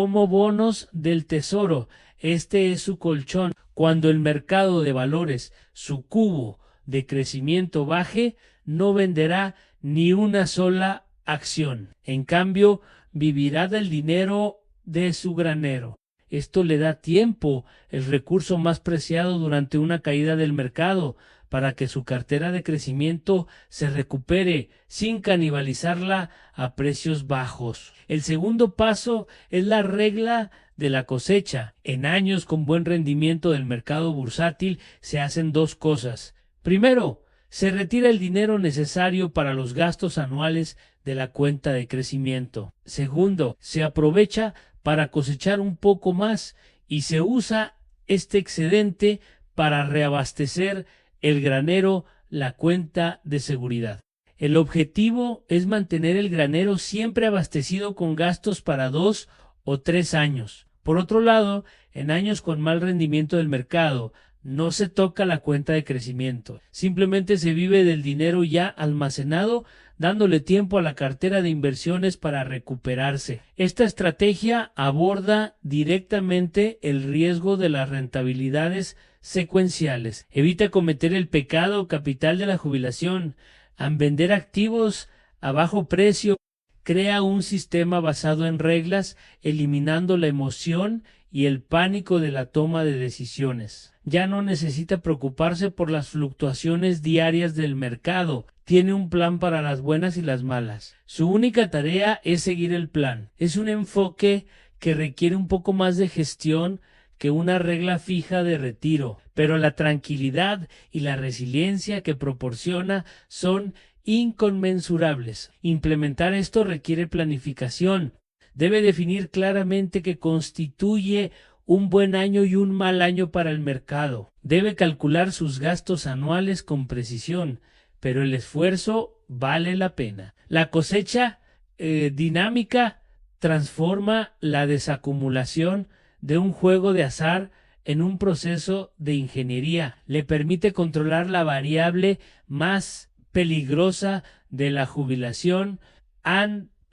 bonos del tesoro. Este es su colchón. Cuando el mercado de valores, su cubo de crecimiento baje, no venderá ni una sola acción. En cambio, vivirá del dinero de su granero. Esto le da tiempo, el recurso más preciado durante una caída del mercado, para que su cartera de crecimiento se recupere sin canibalizarla a precios bajos. El segundo paso es la regla de la cosecha. En años con buen rendimiento del mercado bursátil se hacen dos cosas. Primero, se retira el dinero necesario para los gastos anuales de la cuenta de crecimiento. Segundo, se aprovecha para cosechar un poco más y se usa este excedente para reabastecer el granero, la cuenta de seguridad. El objetivo es mantener el granero siempre abastecido con gastos para 2 o 3 años. Por otro lado, en años con mal rendimiento del mercado, no se toca la cuenta de crecimiento. Simplemente se vive del dinero ya almacenado, dándole tiempo a la cartera de inversiones para recuperarse. Esta estrategia aborda directamente el riesgo de las rentabilidades secuenciales. Evita cometer el pecado capital de la jubilación. Al vender activos a bajo precio, crea un sistema basado en reglas, eliminando la emoción y el pánico de la toma de decisiones. Ya no necesita preocuparse por las fluctuaciones diarias del mercado. Tiene un plan para las buenas y las malas. Su única tarea es seguir el plan. Es un enfoque que requiere un poco más de gestión que una regla fija de retiro, pero la tranquilidad y la resiliencia que proporciona son inconmensurables. Implementar esto requiere planificación. Debe definir claramente qué constituye un buen año y un mal año para el mercado. Debe calcular sus gastos anuales con precisión, pero el esfuerzo vale la pena. La cosecha dinámica transforma la desacumulación de un juego de azar en un proceso de ingeniería. Le permite controlar la variable más peligrosa de la jubilación,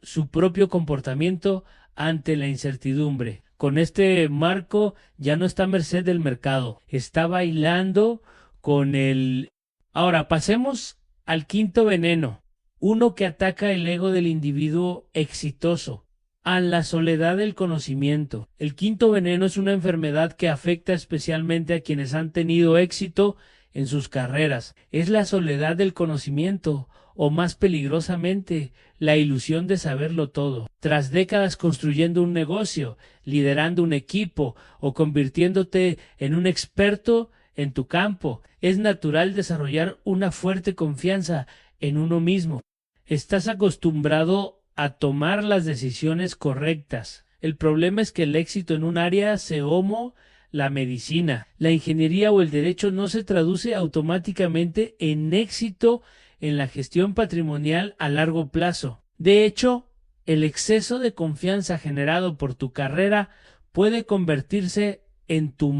su propio comportamiento ante la incertidumbre. Con este marco ya no está a merced del mercado, está bailando con el... Ahora pasemos al quinto veneno, uno que ataca el ego del individuo exitoso, a la soledad del conocimiento. El quinto veneno es una enfermedad que afecta especialmente a quienes han tenido éxito en sus carreras. Es la soledad del conocimiento, o más peligrosamente, la ilusión de saberlo todo. Tras décadas construyendo un negocio, liderando un equipo o convirtiéndote en un experto en tu campo, es natural desarrollar una fuerte confianza en uno mismo. Estás acostumbrado a tomar las decisiones correctas. El problema es que el éxito en un área la medicina, la ingeniería o el derecho no se traduce automáticamente en éxito en la gestión patrimonial a largo plazo. De hecho, el exceso de confianza generado por tu carrera puede convertirse en tu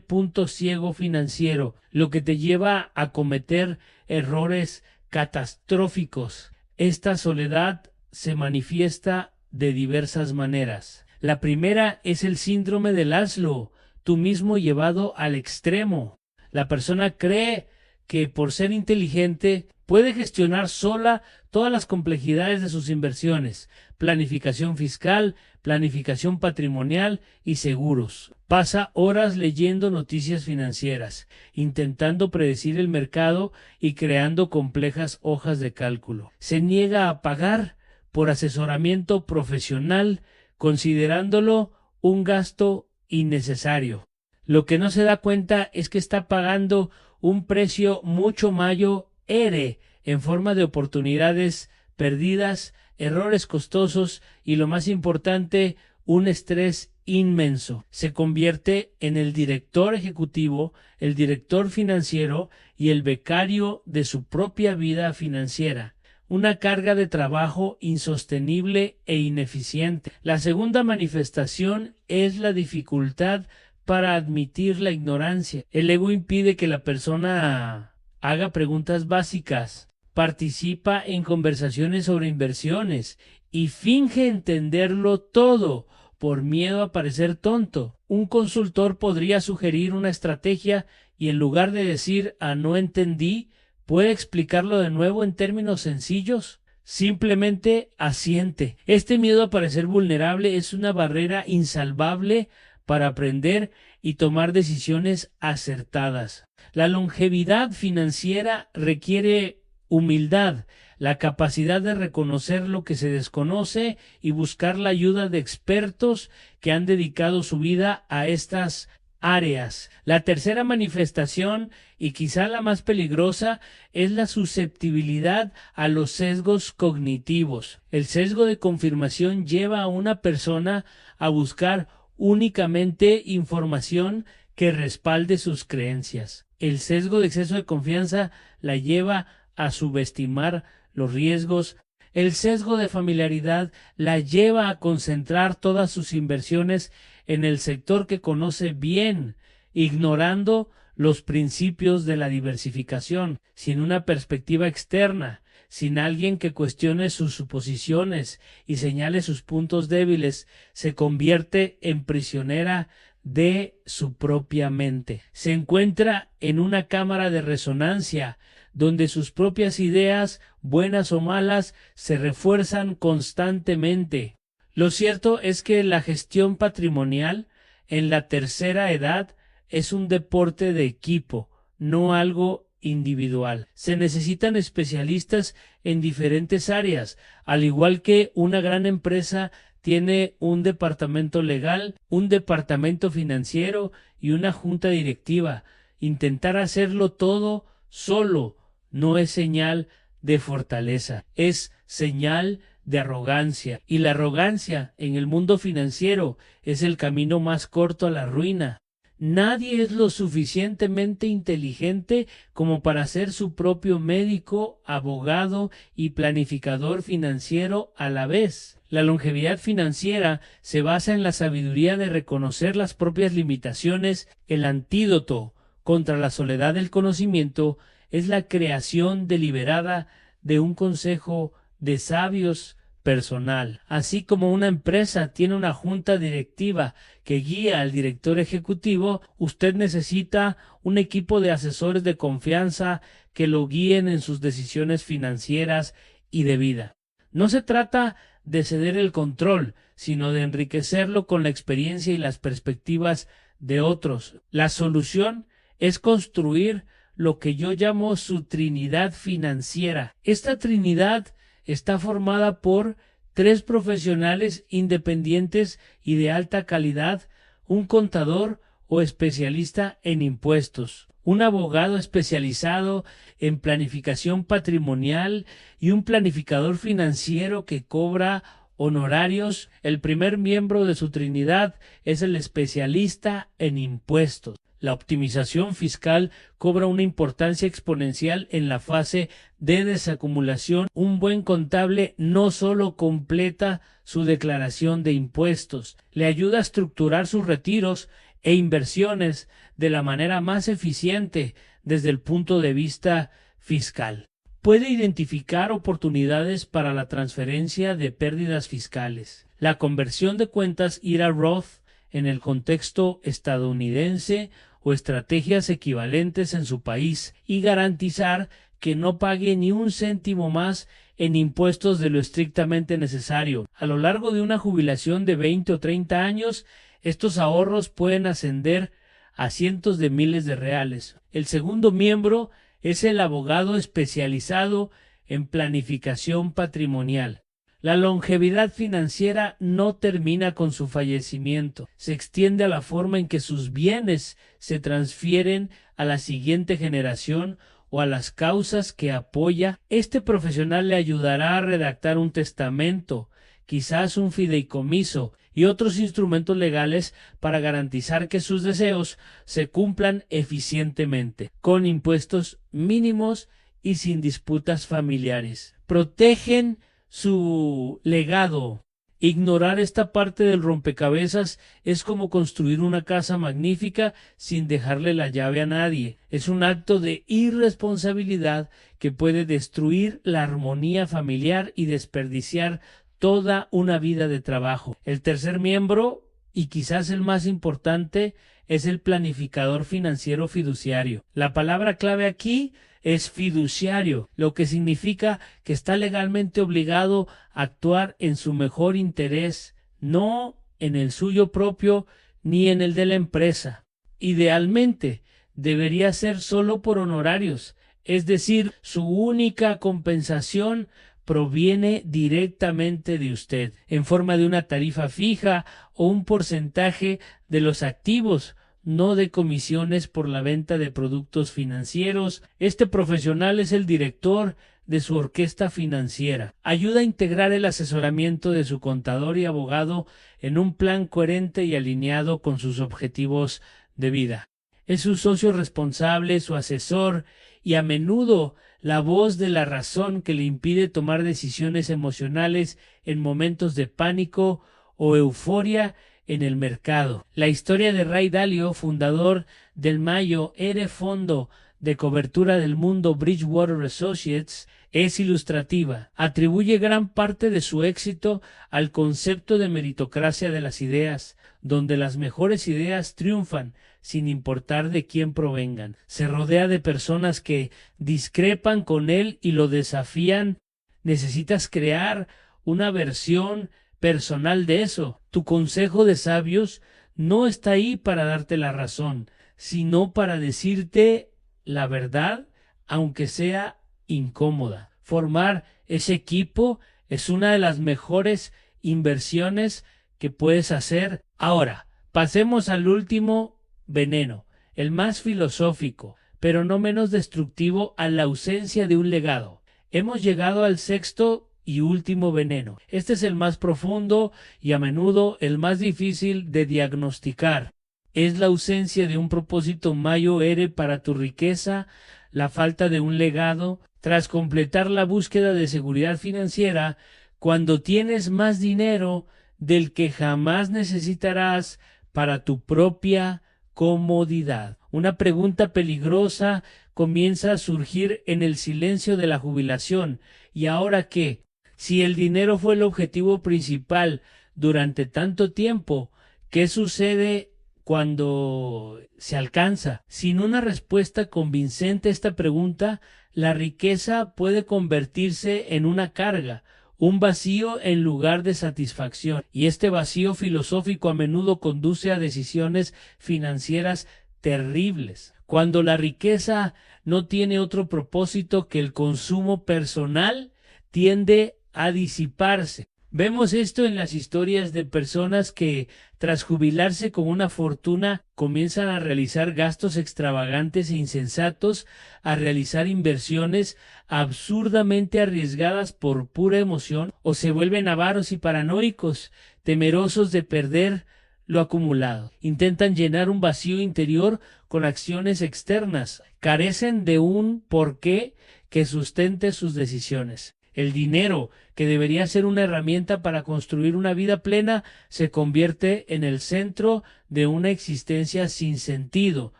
punto ciego financiero, lo que te lleva a cometer errores catastróficos. Esta soledad se manifiesta de diversas maneras. La primera es el síndrome de Laszlo, tú mismo llevado al extremo. La persona cree que por ser inteligente puede gestionar sola todas las complejidades de sus inversiones, planificación fiscal, planificación patrimonial y seguros. Pasa horas leyendo noticias financieras, intentando predecir el mercado y creando complejas hojas de cálculo. Se niega a pagar por asesoramiento profesional, considerándolo un gasto innecesario. Lo que no se da cuenta es que está pagando un precio mucho mayor en forma de oportunidades perdidas, errores costosos y, lo más importante, un estrés inmenso. Se convierte en el director ejecutivo, el director financiero y el becario de su propia vida financiera. Una carga de trabajo insostenible e ineficiente. La segunda manifestación es la dificultad para admitir la ignorancia. El ego impide que la persona haga preguntas básicas, participa en conversaciones sobre inversiones y finge entenderlo todo por miedo a parecer tonto. Un consultor podría sugerir una estrategia y en lugar de decir no entendí, ¿puede explicarlo de nuevo en términos sencillos? Simplemente asiente. Este miedo a parecer vulnerable es una barrera insalvable para aprender y tomar decisiones acertadas. La longevidad financiera requiere humildad, la capacidad de reconocer lo que se desconoce y buscar la ayuda de expertos que han dedicado su vida a estas áreas. La tercera manifestación, y quizá la más peligrosa, es la susceptibilidad a los sesgos cognitivos. El sesgo de confirmación lleva a una persona a buscar únicamente información que respalde sus creencias. El sesgo de exceso de confianza la lleva a subestimar los riesgos. El sesgo de familiaridad la lleva a concentrar todas sus inversiones en el sector que conoce bien, ignorando los principios de la diversificación. Sin una perspectiva externa, sin alguien que cuestione sus suposiciones y señale sus puntos débiles, se convierte en prisionera de su propia mente. Se encuentra en una cámara de resonancia donde sus propias ideas, buenas o malas, se refuerzan constantemente. Lo cierto es que la gestión patrimonial en la tercera edad es un deporte de equipo, no algo individual. Se necesitan especialistas en diferentes áreas, al igual que una gran empresa tiene un departamento legal, un departamento financiero y una junta directiva. Intentar hacerlo todo solo no es señal de fortaleza, es señal de arrogancia. Y la arrogancia en el mundo financiero es el camino más corto a la ruina. Nadie es lo suficientemente inteligente como para ser su propio médico, abogado y planificador financiero a la vez. La longevidad financiera se basa en la sabiduría de reconocer las propias limitaciones. El antídoto contra la soledad del conocimiento es la creación deliberada de un consejo de sabios personal. Así como una empresa tiene una junta directiva que guía al director ejecutivo, usted necesita un equipo de asesores de confianza que lo guíen en sus decisiones financieras y de vida. No se trata de ceder el control, sino de enriquecerlo con la experiencia y las perspectivas de otros. La solución es construir lo que yo llamo su trinidad financiera. Esta trinidad está formada por 3 profesionales independientes y de alta calidad, un contador o especialista en impuestos, un abogado especializado en planificación patrimonial y un planificador financiero que cobra honorarios. El primer miembro de su trinidad es el especialista en impuestos. La optimización fiscal cobra una importancia exponencial en la fase de desacumulación. Un buen contable no solo completa su declaración de impuestos, le ayuda a estructurar sus retiros e inversiones de la manera más eficiente desde el punto de vista fiscal. Puede identificar oportunidades para la transferencia de pérdidas fiscales. La conversión de cuentas IRA Roth en el contexto estadounidense o estrategias equivalentes en su país y garantizar que no pague ni un céntimo más en impuestos de lo estrictamente necesario. A lo largo de una jubilación de 20 o 30 años, estos ahorros pueden ascender a cientos de miles de reales. El segundo miembro es el abogado especializado en planificación patrimonial. La longevidad financiera no termina con su fallecimiento, se extiende a la forma en que sus bienes se transfieren a la siguiente generación o a las causas que apoya. Este profesional le ayudará a redactar un testamento, quizás un fideicomiso y otros instrumentos legales para garantizar que sus deseos se cumplan eficientemente, con impuestos mínimos y sin disputas familiares. Protegen su legado. Ignorar esta parte del rompecabezas es como construir una casa magnífica sin dejarle la llave a nadie. Es un acto de irresponsabilidad que puede destruir la armonía familiar y desperdiciar toda una vida de trabajo. El tercer miembro, y quizás el más importante, es el planificador financiero fiduciario. La palabra clave aquí es fiduciario, lo que significa que está legalmente obligado a actuar en su mejor interés, no en el suyo propio ni en el de la empresa. Idealmente, debería ser solo por honorarios, es decir, su única compensación proviene directamente de usted, en forma de una tarifa fija o un porcentaje de los activos, no de comisiones por la venta de productos financieros. Este profesional es el director de su orquesta financiera. Ayuda a integrar el asesoramiento de su contador y abogado en un plan coherente y alineado con sus objetivos de vida. Es su socio responsable, su asesor y a menudo la voz de la razón que le impide tomar decisiones emocionales en momentos de pánico o euforia en el mercado. La historia de Ray Dalio, fundador del Mayo R Fondo de cobertura del mundo Bridgewater Associates, es ilustrativa. Atribuye gran parte de su éxito al concepto de meritocracia de las ideas, donde las mejores ideas triunfan sin importar de quién provengan. Se rodea de personas que discrepan con él y lo desafían. Necesitas crear una versión personal de eso. Tu consejo de sabios no está ahí para darte la razón, sino para decirte la verdad, aunque sea incómoda. Formar ese equipo es una de las mejores inversiones que puedes hacer. Ahora, pasemos al último veneno, el más filosófico, pero no menos destructivo, a la ausencia de un legado. Hemos llegado al sexto y último veneno. Este es el más profundo y a menudo el más difícil de diagnosticar. Es la ausencia de un propósito mayor para tu riqueza, la falta de un legado. Tras completar la búsqueda de seguridad financiera, cuando tienes más dinero del que jamás necesitarás para tu propia comodidad. Una pregunta peligrosa comienza a surgir en el silencio de la jubilación. ¿Y ahora qué? Si el dinero fue el objetivo principal durante tanto tiempo, ¿qué sucede cuando se alcanza? Sin una respuesta convincente a esta pregunta, la riqueza puede convertirse en una carga, un vacío en lugar de satisfacción, y este vacío filosófico a menudo conduce a decisiones financieras terribles. Cuando la riqueza no tiene otro propósito que el consumo personal, tiende a disiparse. Vemos esto en las historias de personas que, tras jubilarse con una fortuna, comienzan a realizar gastos extravagantes e insensatos, a realizar inversiones absurdamente arriesgadas por pura emoción, o se vuelven avaros y paranoicos, temerosos de perder lo acumulado. Intentan llenar un vacío interior con acciones externas. Carecen de un porqué que sustente sus decisiones. El dinero, que debería ser una herramienta para construir una vida plena, se convierte en el centro de una existencia sin sentido.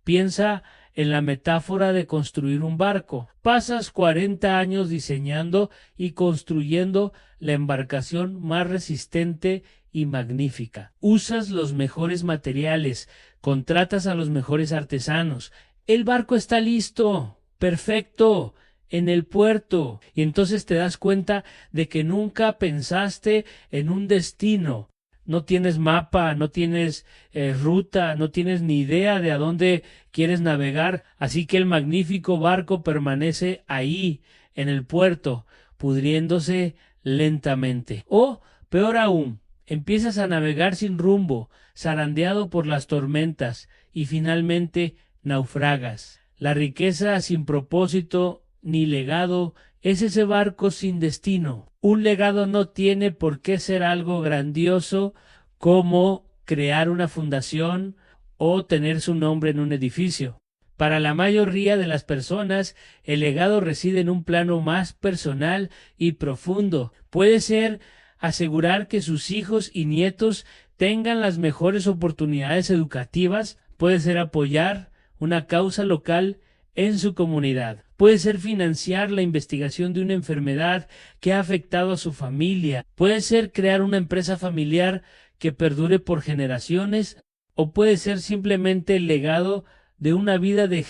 Piensa en la metáfora de construir un barco. Pasas 40 años diseñando y construyendo la embarcación más resistente y magnífica. Usas los mejores materiales, contratas a los mejores artesanos. El barco está listo, perfecto, en el puerto, y entonces te das cuenta de que nunca pensaste en un destino. No tienes mapa, no tienes ruta, no tienes ni idea de a dónde quieres navegar, así que el magnífico barco permanece ahí, en el puerto, pudriéndose lentamente. O, peor aún, empiezas a navegar sin rumbo, zarandeado por las tormentas, y finalmente naufragas. La riqueza sin propósito ni legado es ese barco sin destino. Un legado no tiene por qué ser algo grandioso como crear una fundación o tener su nombre en un edificio. Para la mayoría de las personas, el legado reside en un plano más personal y profundo. Puede ser asegurar que sus hijos y nietos tengan las mejores oportunidades educativas, puede ser apoyar una causa local en su comunidad. Puede ser financiar la investigación de una enfermedad que ha afectado a su familia. Puede ser crear una empresa familiar que perdure por generaciones o puede ser simplemente el legado de una vida de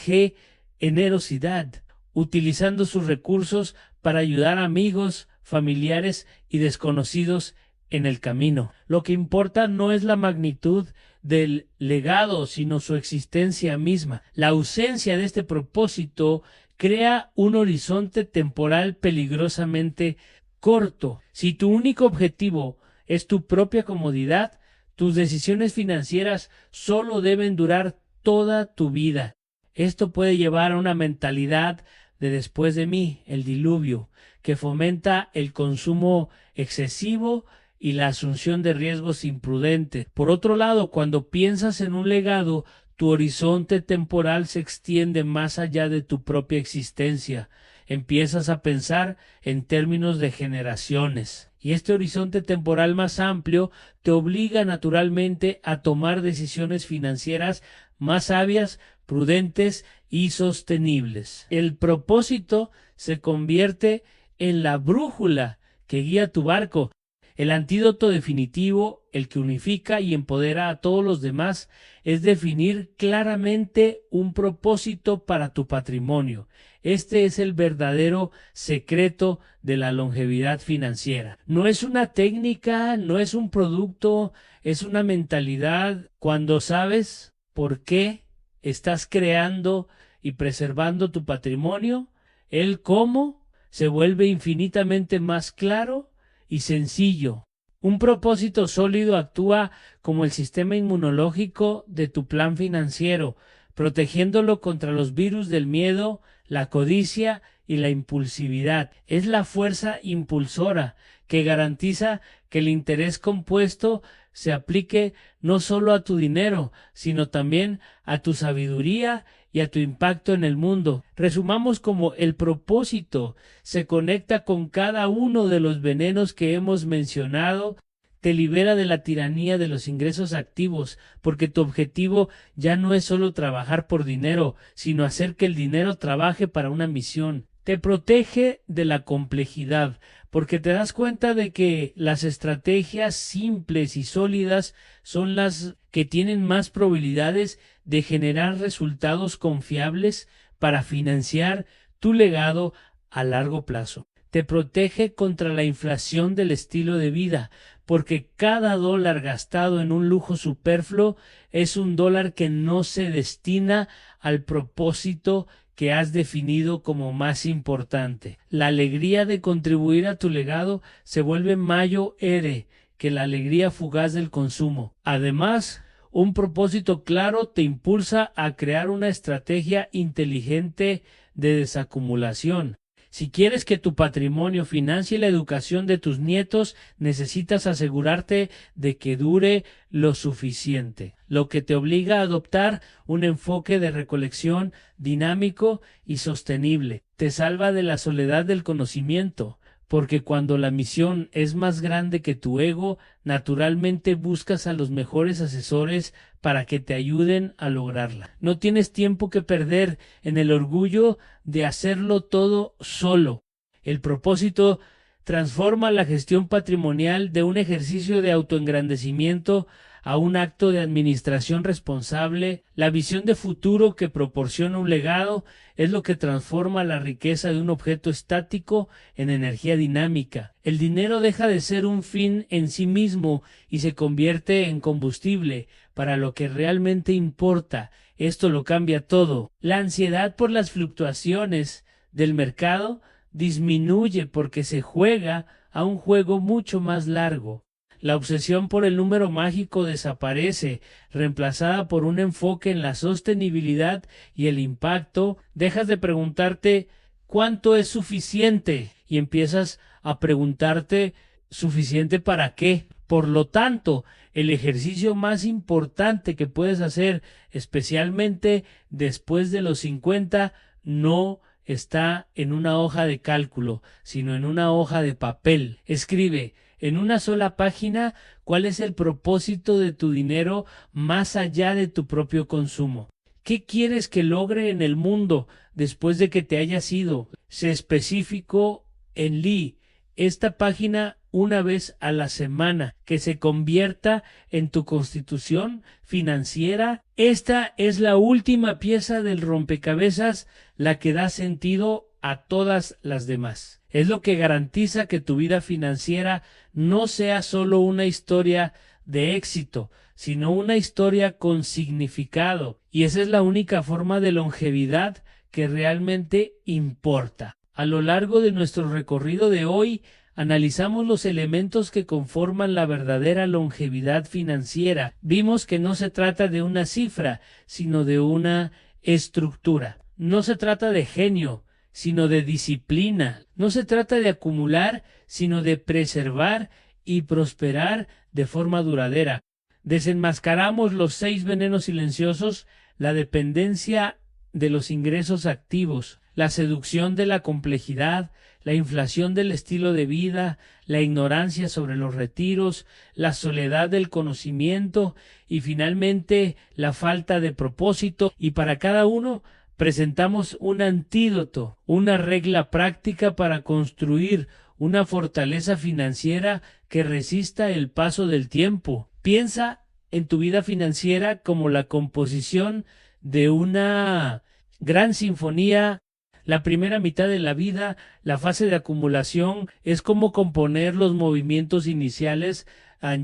generosidad, utilizando sus recursos para ayudar a amigos, familiares y desconocidos en el camino. Lo que importa no es la magnitud del legado, sino su existencia misma. La ausencia de este propósito crea un horizonte temporal peligrosamente corto. Si tu único objetivo es tu propia comodidad, tus decisiones financieras solo deben durar toda tu vida. Esto puede llevar a una mentalidad de después de mí, el diluvio, que fomenta el consumo excesivo y la asunción de riesgos imprudentes. Por otro lado, cuando piensas en un legado, tu horizonte temporal se extiende más allá de tu propia existencia. Empiezas a pensar en términos de generaciones. Y este horizonte temporal más amplio te obliga naturalmente a tomar decisiones financieras más sabias, prudentes y sostenibles. El propósito se convierte en la brújula que guía tu barco. El antídoto definitivo, el que unifica y empodera a todos los demás, es definir claramente un propósito para tu patrimonio. Este es el verdadero secreto de la longevidad financiera. No es una técnica, no es un producto, es una mentalidad. Cuando sabes por qué estás creando y preservando tu patrimonio, el cómo se vuelve infinitamente más claro y sencillo. Un propósito sólido actúa como el sistema inmunológico de tu plan financiero, protegiéndolo contra los virus del miedo, la codicia y la impulsividad. Es la fuerza impulsora que garantiza que el interés compuesto se aplique no solo a tu dinero, sino también a tu sabiduría y a tu impacto en el mundo. Resumamos como el propósito se conecta con cada uno de los venenos que hemos mencionado, te libera de la tiranía de los ingresos activos, porque tu objetivo ya no es solo trabajar por dinero, sino hacer que el dinero trabaje para una misión. Te protege de la complejidad, porque te das cuenta de que las estrategias simples y sólidas son las que tienen más probabilidades de generar resultados confiables para financiar tu legado a largo plazo. Te protege contra la inflación del estilo de vida, porque cada dólar gastado en un lujo superfluo es un dólar que no se destina al propósito que has definido como más importante. La alegría de contribuir a tu legado se vuelve mayor que la alegría fugaz del consumo. Además, un propósito claro te impulsa a crear una estrategia inteligente de desacumulación. Si quieres que tu patrimonio financie la educación de tus nietos, necesitas asegurarte de que dure lo suficiente, lo que te obliga a adoptar un enfoque de recolección dinámico y sostenible. Te salva de la soledad del conocimiento, porque cuando la misión es más grande que tu ego, naturalmente buscas a los mejores asesores para que te ayuden a lograrla. No tienes tiempo que perder en el orgullo de hacerlo todo solo. El propósito transforma la gestión patrimonial de un ejercicio de autoengrandecimiento a un acto de administración responsable. La visión de futuro que proporciona un legado es lo que transforma la riqueza de un objeto estático en energía dinámica. El dinero deja de ser un fin en sí mismo y se convierte en combustible para lo que realmente importa. Esto lo cambia todo. La ansiedad por las fluctuaciones del mercado disminuye porque se juega a un juego mucho más largo. La obsesión por el número mágico desaparece, reemplazada por un enfoque en la sostenibilidad y el impacto. Dejas de preguntarte ¿cuánto es suficiente? Y empiezas a preguntarte ¿suficiente para qué? Por lo tanto, el ejercicio más importante que puedes hacer, especialmente después de los 50, no está en una hoja de cálculo, sino en una hoja de papel. Escribe en una sola página cuál es el propósito de tu dinero más allá de tu propio consumo. ¿Qué quieres que logre en el mundo después de que te hayas ido? Sé específico en Lee. Esta página una vez a la semana, que se convierta en tu constitución financiera. Esta es la última pieza del rompecabezas, la que da sentido a todas las demás. Es lo que garantiza que tu vida financiera no sea solo una historia de éxito, sino una historia con significado. Y esa es la única forma de longevidad que realmente importa. A lo largo de nuestro recorrido de hoy, analizamos los elementos que conforman la verdadera longevidad financiera. Vimos que no se trata de una cifra, sino de una estructura. No se trata de genio, sino de disciplina. No se trata de acumular, sino de preservar y prosperar de forma duradera. Desenmascaramos los 6 venenos silenciosos: la dependencia de los ingresos activos, la seducción de la complejidad, la inflación del estilo de vida, la ignorancia sobre los retiros, la soledad del conocimiento y finalmente la falta de propósito. Y para cada uno presentamos un antídoto, una regla práctica para construir una fortaleza financiera que resista el paso del tiempo. Piensa en tu vida financiera como la composición de una gran sinfonía. La primera mitad de la vida, la fase de acumulación, es como componer los movimientos iniciales,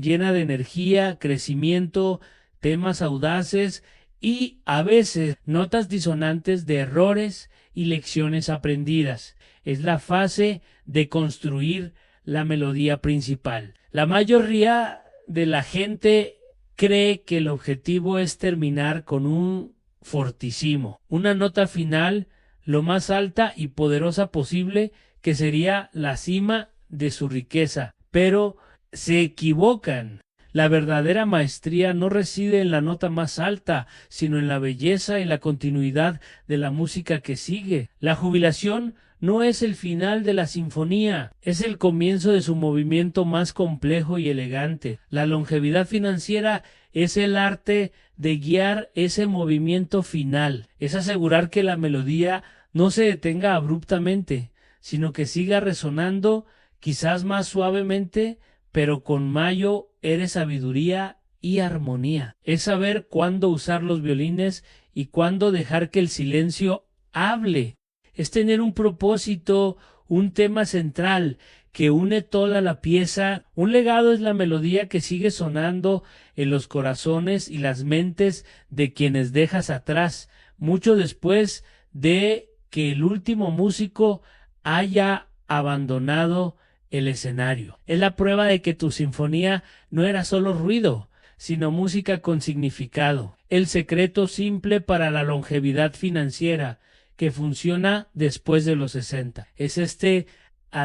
llena de energía, crecimiento, temas audaces y a veces notas disonantes de errores y lecciones aprendidas. Es la fase de construir la melodía principal. La mayoría de la gente cree que el objetivo es terminar con un fortissimo, una nota final lo más alta y poderosa posible, que sería la cima de su riqueza. Pero se equivocan. La verdadera maestría no reside en la nota más alta, sino en la belleza y la continuidad de la música que sigue. La jubilación no es el final de la sinfonía, es el comienzo de su movimiento más complejo y elegante. La longevidad financiera es el arte de guiar ese movimiento final, es asegurar que la melodía no se detenga abruptamente, sino que siga resonando, quizás más suavemente, pero con mayor sabiduría y armonía. Es saber cuándo usar los violines y cuándo dejar que el silencio hable. Es tener un propósito, un tema central que une toda la pieza. Un legado es la melodía que sigue sonando en los corazones y las mentes de quienes dejas atrás, mucho después de que el último músico haya abandonado el escenario. Es la prueba de que tu sinfonía no era solo ruido, sino música con significado. El secreto simple para la longevidad financiera que funciona después de los 60. Es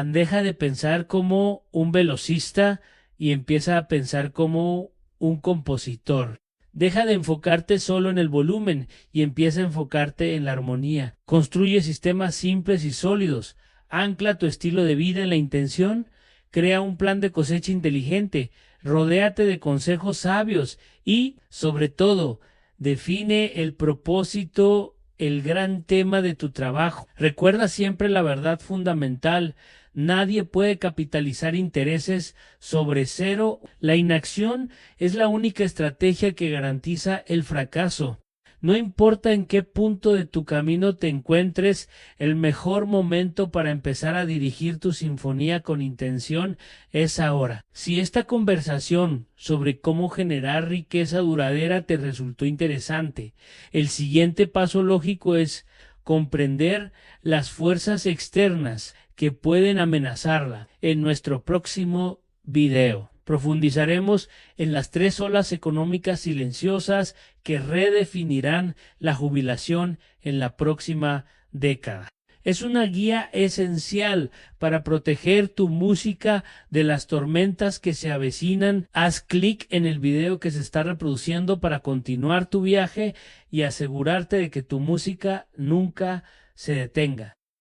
deja de pensar como un velocista y empieza a pensar como un compositor. Deja de enfocarte solo en el volumen y empieza a enfocarte en la armonía. Construye sistemas simples y sólidos. Ancla tu estilo de vida en la intención. Crea un plan de cosecha inteligente. Rodéate de consejos sabios y, sobre todo, define el propósito, el gran tema de tu trabajo. Recuerda siempre la verdad fundamental. Nadie puede capitalizar intereses sobre cero. La inacción es la única estrategia que garantiza el fracaso. No importa en qué punto de tu camino te encuentres, el mejor momento para empezar a dirigir tu sinfonía con intención es ahora. Si esta conversación sobre cómo generar riqueza duradera te resultó interesante, el siguiente paso lógico es comprender las fuerzas externas que pueden amenazarla. En nuestro próximo video profundizaremos en las 3 olas económicas silenciosas que redefinirán la jubilación en la próxima década. Es una guía esencial para proteger tu música de las tormentas que se avecinan. Haz clic en el video que se está reproduciendo para continuar tu viaje y asegurarte de que tu música nunca se detenga.